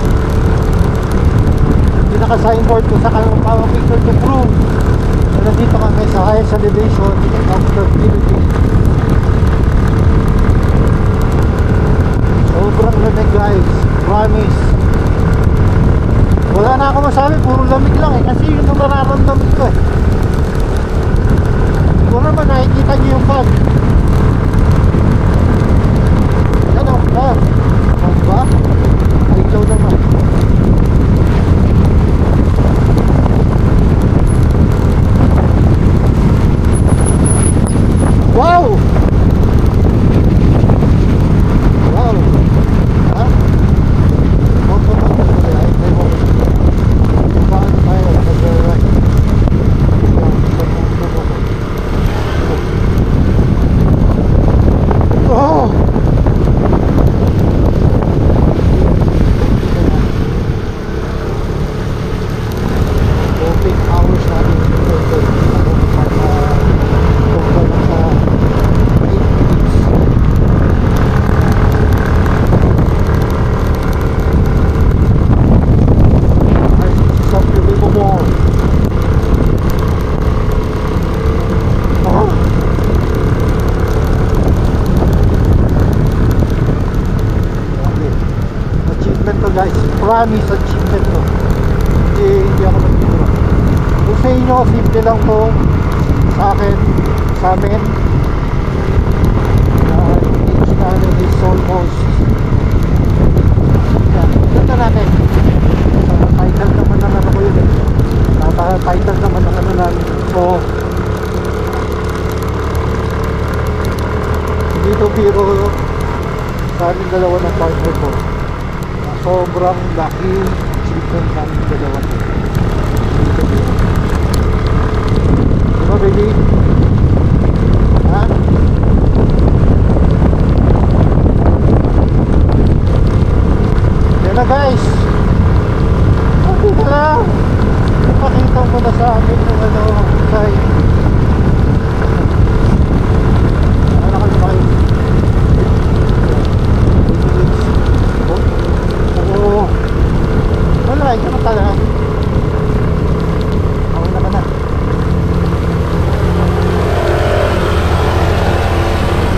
Pinaka-signboard ko sa kanyang picture to prove na nandito kami sa highest elevation of the Philippines. Sobrang lamig guys. Promise. Wala na ako masabi, puro lamig lang eh. Kasi yun ang nararamdaman ko eh. Siguro naman nakikita niyo yung fog. Yan o, fog. Fog ba? Ay, ilaw naman. Wow! Wow! Ha? Oh! Open hours natin dito para tungkol na sa 8 minutes. Ay, this is unbelievable. Oh! Achievement to guys, promise achievement to. Hindi ako nagbibiro. Kung sa inyo, simple lang to. Sa akin, sa amin, age namin is almost yan, ganda natin. Title naman ng ano ko yun eh. Title naman ng ano namin. So, hindi to biro sa aming dalawa ng partner ko. Sobrang laki achievement namin dalawa. Diba baby? Ha? Yan na guys. Okay na lang. Pakita mo na sa amin yung ano side. Ano ka naman kayo? Oo. Wala, ito na talaga. Mauna ka na.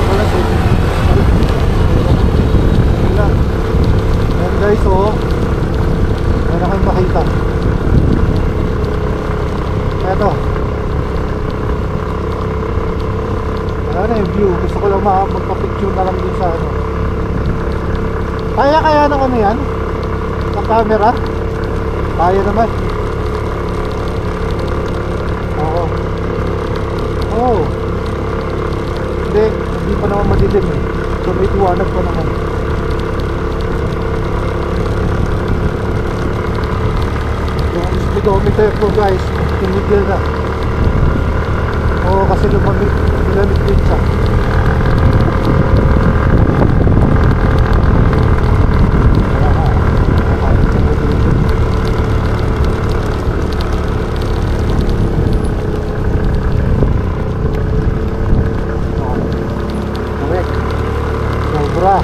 Wala siya. Wala. Yan guys, oh. Wala kayong makita. Eto. Ano yung view? Gusto ko lang magpa-picture na lang din sa ano. Kaya ng ano yan? Sa camera? Kaya naman. Oo. Oo. Hindi pa naman madilim eh. So may liwanag pa naman. Yung speedometer ko guys, tumigil na. Oo, kasi lumamig din siya. Correct. Sobra.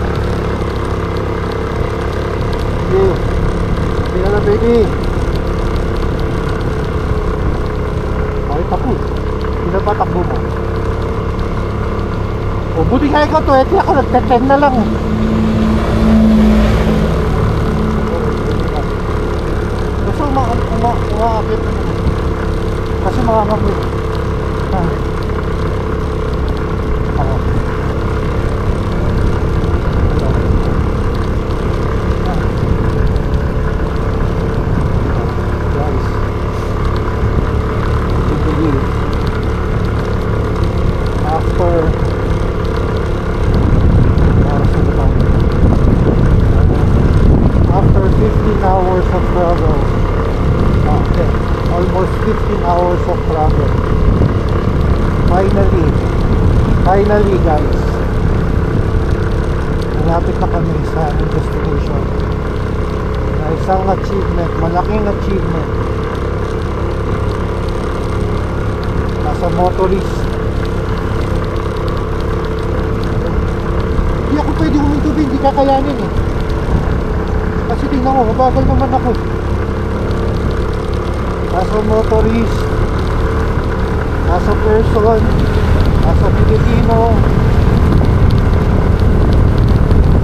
Sige. Sige na lang, baby. Bakit ako? Sino ba takbo mo? O, buti nga ikaw to. Ito ako nagte-10 na lang. Gusto umaakit na naman. Kasi makakamit. Ako. Guys. After after 15 hours of travel, okay, almost 15 hours of travel, finally guys, malapit na kami sa aming destination. Na isang achievement, malaking achievement. Nasa motorist. Hindi ako pwede humintubi, hindi kakayanin eh. Kasi tingnan mo, mabagal naman ako. Nasa motorist, nasa person, nasa Pilipino.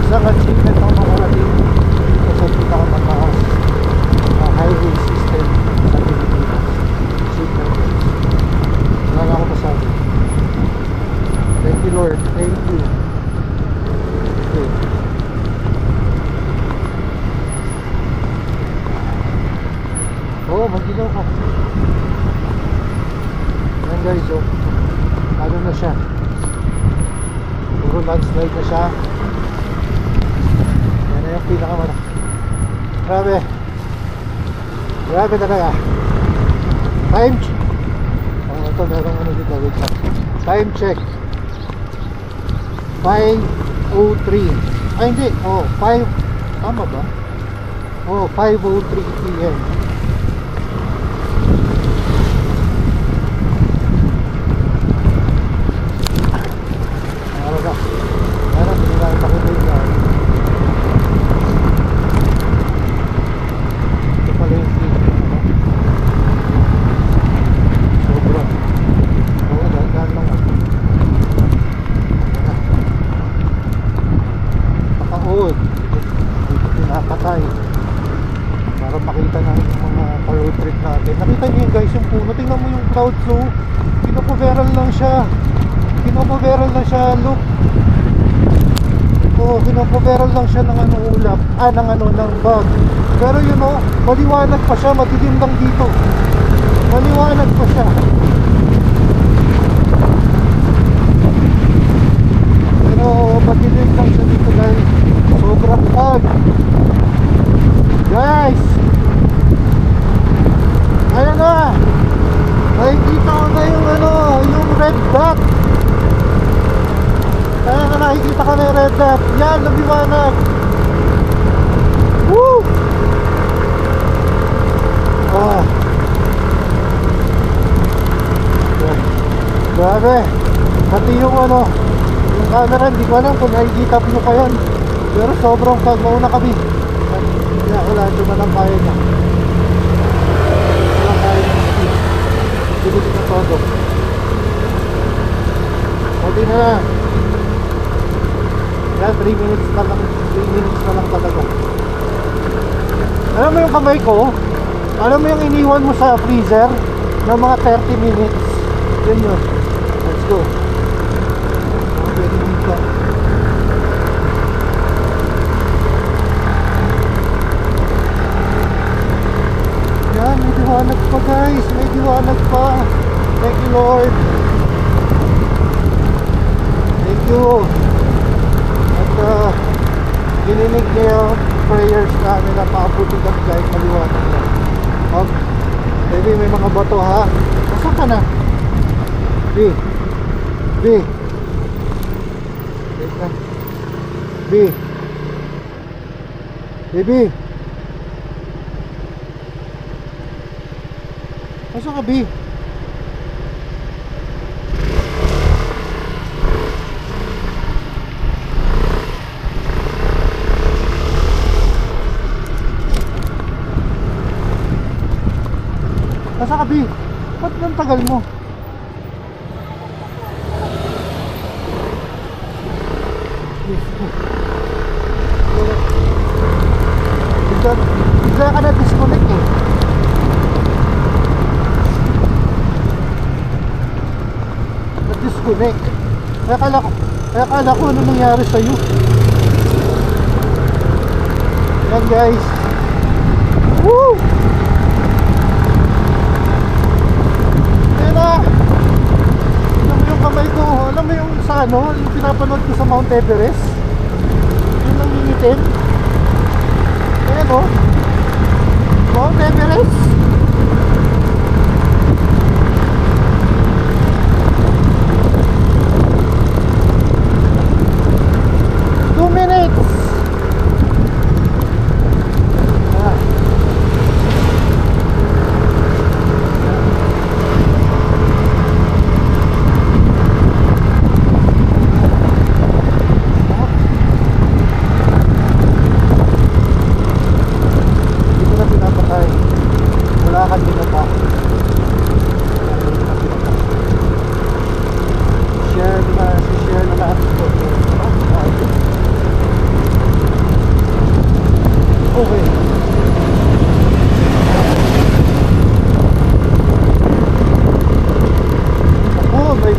Isang achievement ang makarating dito sa pinakamataas na highway system sa Pilipinas. Achievement. Wala na ako masabi. Thank you Lord, thank you. Okay. Oh, magdilaw ka. Ayan guys, oh. Ano na siya? Puro landslide na siya. Yan na yung pinakamana. Grabe. Grabe talaga. Time check. Oh, ito merong ano dito. Wait lang. Time check. 5:03. Ay hindi. Oh, 5. Tama ba? Oh, 5:03 PM. Pinapatay para makita natin yung mga road trip natin. Nakita niyo yun guys, yung puno. Tingnan mo yung cloud flow. Kinocoveral lang siya. Look. Oh, kinocoveral lang siya ng ano ulap. Ng bag. Pero yun oh, maliwanag pa siya. Madilim lang dito. Maliwanag pa siya. Pero madilim lang siya dito guys. Sobrang fog. Guys, ayun na. Nakikita ko na yung yung red dot. Kaya na nakikita ko na yung red dot. Yan, nabiwanag. Woo! Ah. Grabe. Pati yung yung camera, hindi ko alam kung nakikita mo pa yan. Pero sobrang fog. Mauna kami. Kaya wala, naman ang kaya niya. Walang kaya niya natin. Bilis na todo. Pwede na lang. Yan, 3 minutes na lang talaga. Alam mo yung kamay ko? Alam mo yung iniwan mo sa freezer ng mga 30 minutes? Yun yun. Let's go. Pwede dito. Yan, may diwanag pa guys. May diwanag pa. Thank you Lord. Thank you. Dininig niya yung prayers namin na paabutin kami kahit maliwanag na. Baby, may mga bato ha. Nasaan ka na? B. Wait na. B. Baby. Nasaan ka, B? Nasaan ka, B? Ba't ang tagal mo? Bigla ka na disconnect eh. Na-disconnect. Kaya akala ko ano nangyari sa'yo. Yan guys. Woo! Ayan na. Alam mo yung kamay ko. Alam mo yung sa ano, yung pinapanood ko sa Mount Everest. Yung nangingitim. Ayan o. Mount Everest.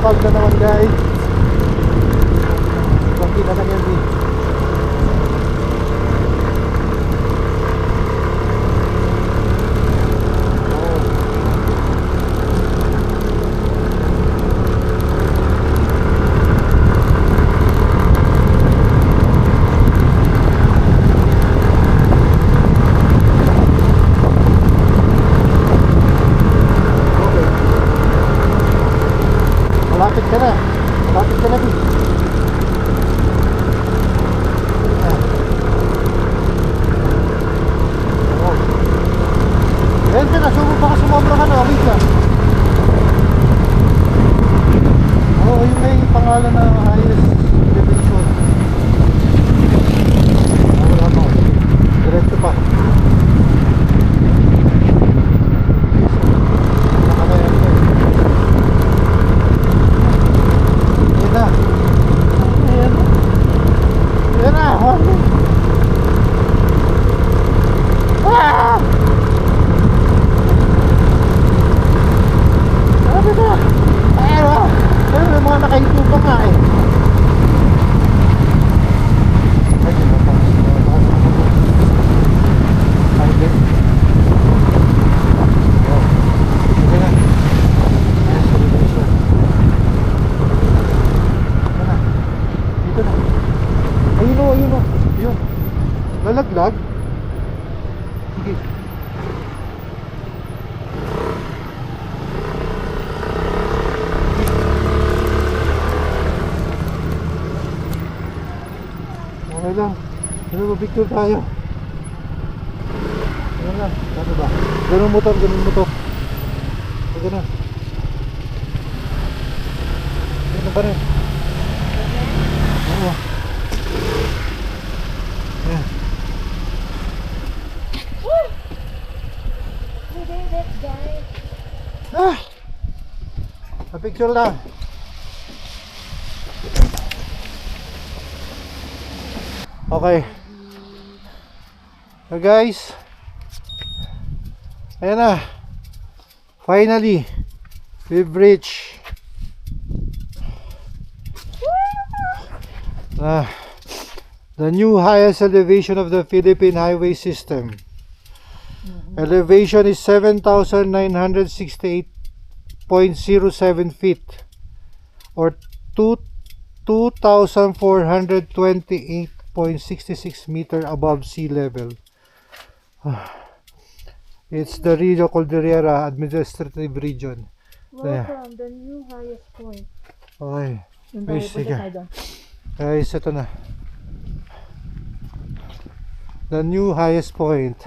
Fog na naman guys. Bakit na lang yan din. Malapit ka na. Malapit ka na din. Ayan ka na. Sumo baka sumobra ka na. Wait lang. Oo, yung may pangalan na highest elevation. Wala mo. Diretso pa. Ayun o. Yun. Lalaglag. Sige. Okay lang. Ano ba, picture tayo? Ano lang. Ano ba? Ganun mo to. Ganun. Ganun pa rin. Oo. Ayan. Pa-picture lang. Okay. So guys, ayan na. Finally, we've reached the new highest elevation of the Philippine highway system. Elevation is 7,968.07 feet or 2,428.9 6.66 meter above sea level. It's the Rio Cordillera Administrative Region. Welcome, the new highest point. Okay. Yung tayo, Sige. punta tayo doon. Guys, ito na. The new highest point.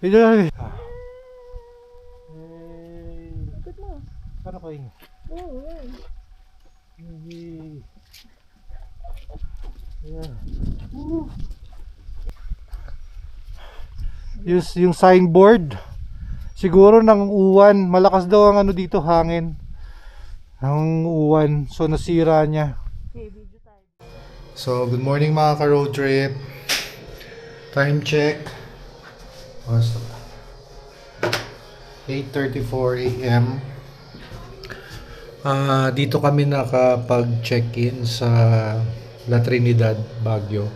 Ito na. Ikot mo. Paano ko yun? Oo, yan. Yung signboard. Siguro ng uwan. Malakas daw ang ano dito, hangin. Ang uwan. So nasira niya. Okay, video tayo. So, good morning mga ka-road trip. Time check. Basta. 8:34 AM. Dito kami nakapag-check-in sa La Trinidad, Baguio.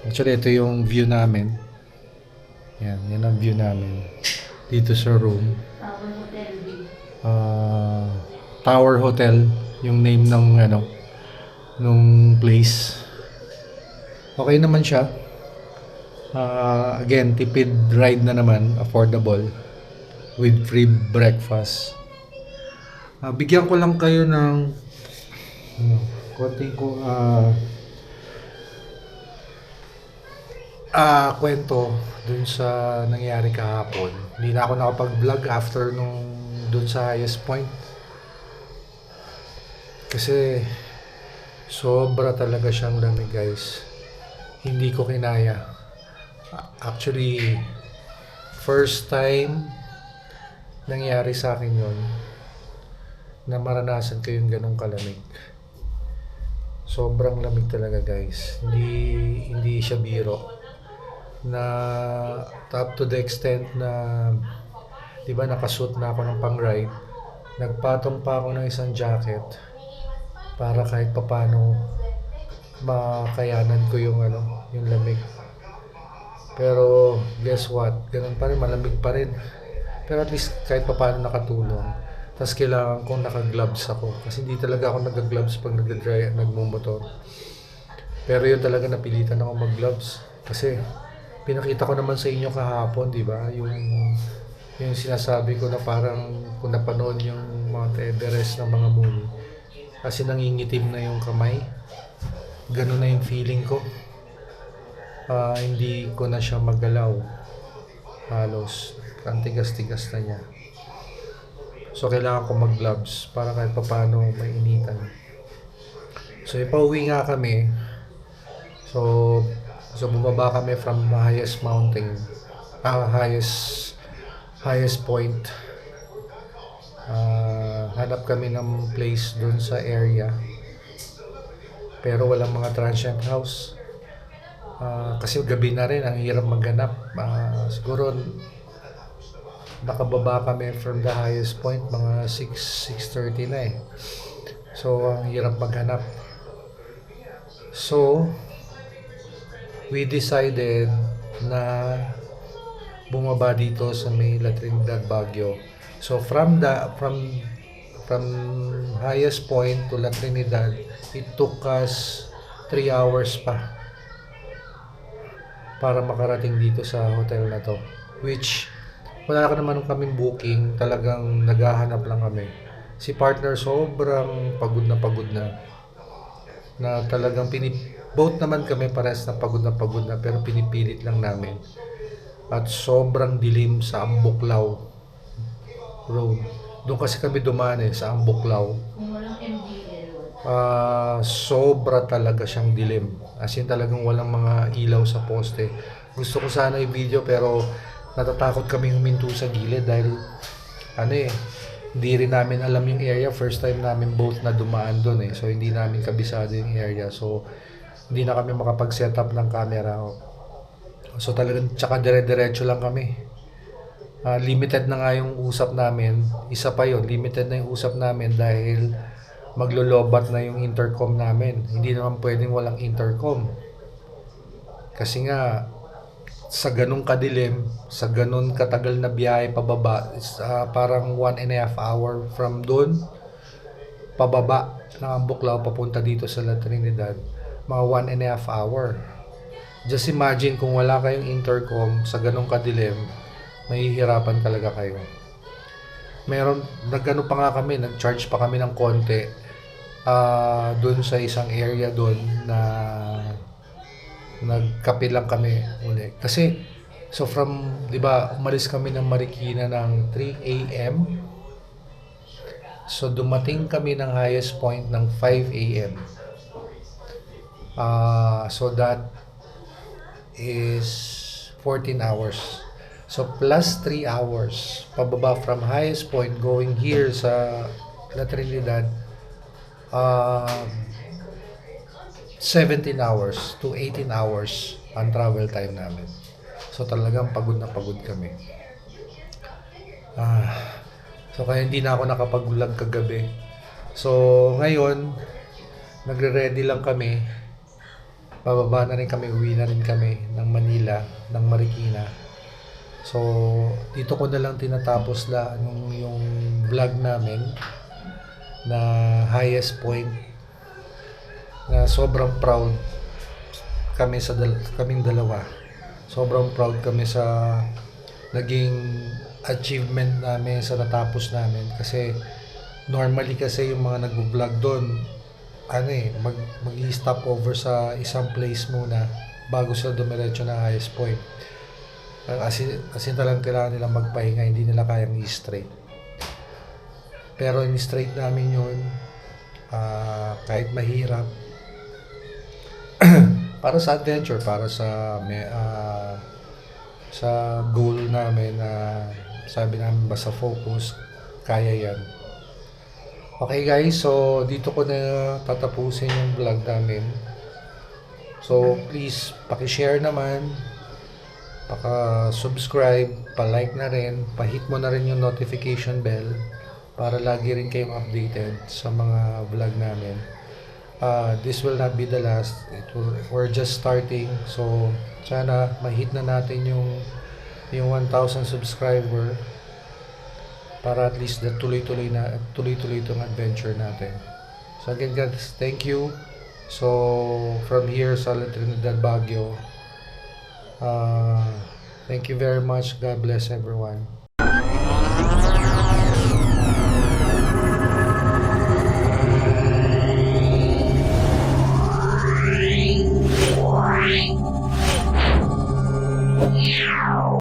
Actually, ito yung view namin. Yan ang view namin. Dito sa room. Tower Hotel, yung name ng nung place. Okay naman siya. Again, tipid ride na naman, affordable with free breakfast. Bigyan ko lang kayo ng konting kwento dun sa nangyari kahapon. Hindi na ako nakapag-vlog after nung dun sa highest point. Kasi sobra talaga siyang lamig, guys. Hindi ko kinaya. Actually, first time nangyari sa akin yon na maranasan ko yung ganong kalamig. Sobrang lamig talaga, guys. Hindi siya biro. Na up to the extent na, di ba, nakasuot na ako ng pang-ride. Nagpatong pa ako ng isang jacket para kahit papano makayanan ko yung lamig. Pero guess what? Ganun pa rin, malamig pa rin. Pero at least kahit papano nakatulong. Tapos kailangan kong naka-gloves ako. Kasi hindi talaga ako nag-gloves pag nagmumotor. Pero yun talaga, napilitan ako mag-gloves. Kasi pinakita ko naman sa inyo kahapon, di ba? Yung sinasabi ko na parang kung napanood yung Mount Everest ng mga movie. Kasi nangingitim na yung kamay. Ganun na yung feeling ko. Hindi ko na siya magalaw. Halos. Ang tigas-tigas na niya. So, kailangan ko mag-gloves para kahit paano mainitan. So, ipauwi nga kami. So bumaba kami from the highest mountain. Highest point. Hanap kami ng place dun sa area. Pero walang mga transient house. Kasi gabi na rin, ang hirap maghanap. Siguro nakababa kami from the highest point, mga 6:30 na eh. So, ang hirap maghanap. So, we decided na bumaba dito sa may La Trinidad, Baguio. So, from highest point to La Trinidad, it took us 3 hours pa para makarating dito sa hotel na to. Which, wala ka naman kaming booking, talagang naghahanap lang kami. Si partner sobrang pagod na talagang both naman kami pares na pagod na pero pinipilit lang namin. At sobrang dilim sa Ambuklaw Road. Doon kasi kami dumaan sa Ambuklaw. Sobra talaga siyang dilim. As in talagang walang mga ilaw sa poste. Gusto ko sana i-video pero natatakot kami huminto sa gilid dahil hindi rin namin alam yung area. First time namin both na dumaan doon so hindi namin kabisado yung area. So hindi na kami makapag-set up ng camera. So talagang tsaka dire-diretso lang kami. Limited na nga yung usap namin. Isa pa yon, limited na yung usap namin dahil maglolobat na yung intercom namin. Hindi naman pwedeng walang intercom. Kasi nga sa ganung kadilim, sa ganun katagal na biyahe pababa, parang 1.5 hour from doon pababa ng Ambuklaw papunta dito sa La Trinidad. mga 1.5 hour. Just imagine kung wala kayong intercom sa ganong kadilim, mahihirapan talaga kayo. Nagano pa nga kami, nag-charge pa kami ng konti doon sa isang area doon na nagkape lang kami uli. Kasi, so from, di ba, umalis kami ng Marikina ng 3 a.m. So, dumating kami ng highest point ng 5 a.m. So, that is 14 hours. So, plus 3 hours. Pababa from highest point going here sa La Trinidad, 17 hours to 18 hours ang travel time namin. So, talagang pagod na pagod kami. So, kaya hindi na ako nakapag-vlog kagabi. So, ngayon, nagre-ready lang kami. Bababa na rin kami, uwi na rin kami ng Manila, ng Marikina. So, dito ko na lang tinatapos yung vlog namin na highest point na sobrang proud kami kaming dalawa. Sobrang proud kami sa naging achievement namin sa natapos namin kasi normally kasi yung mga nagvo-vlog doon mag-stop over sa isang place muna bago sila dumiretso na highest point. Kasi talagang kailangan nila magpahinga, hindi nila kayang i-straight. Pero in-straight namin yun, kahit mahirap, para sa adventure, para sa goal namin na sabi namin basta focus, kaya yan. Okay guys, so dito ko na tatapusin yung vlog namin. So please, paki-share naman, paka-subscribe, pa-like na rin, pa-hit mo na rin yung notification bell para lagi rin kayong updated sa mga vlog namin. This will not be the last. We're just starting. So sana ma-hit na natin yung 1,000 subscriber para at least tuloy-tuloy itong adventure natin. So again guys, thank you. So from here sa La Trinidad, Baguio, thank you very much. God bless everyone.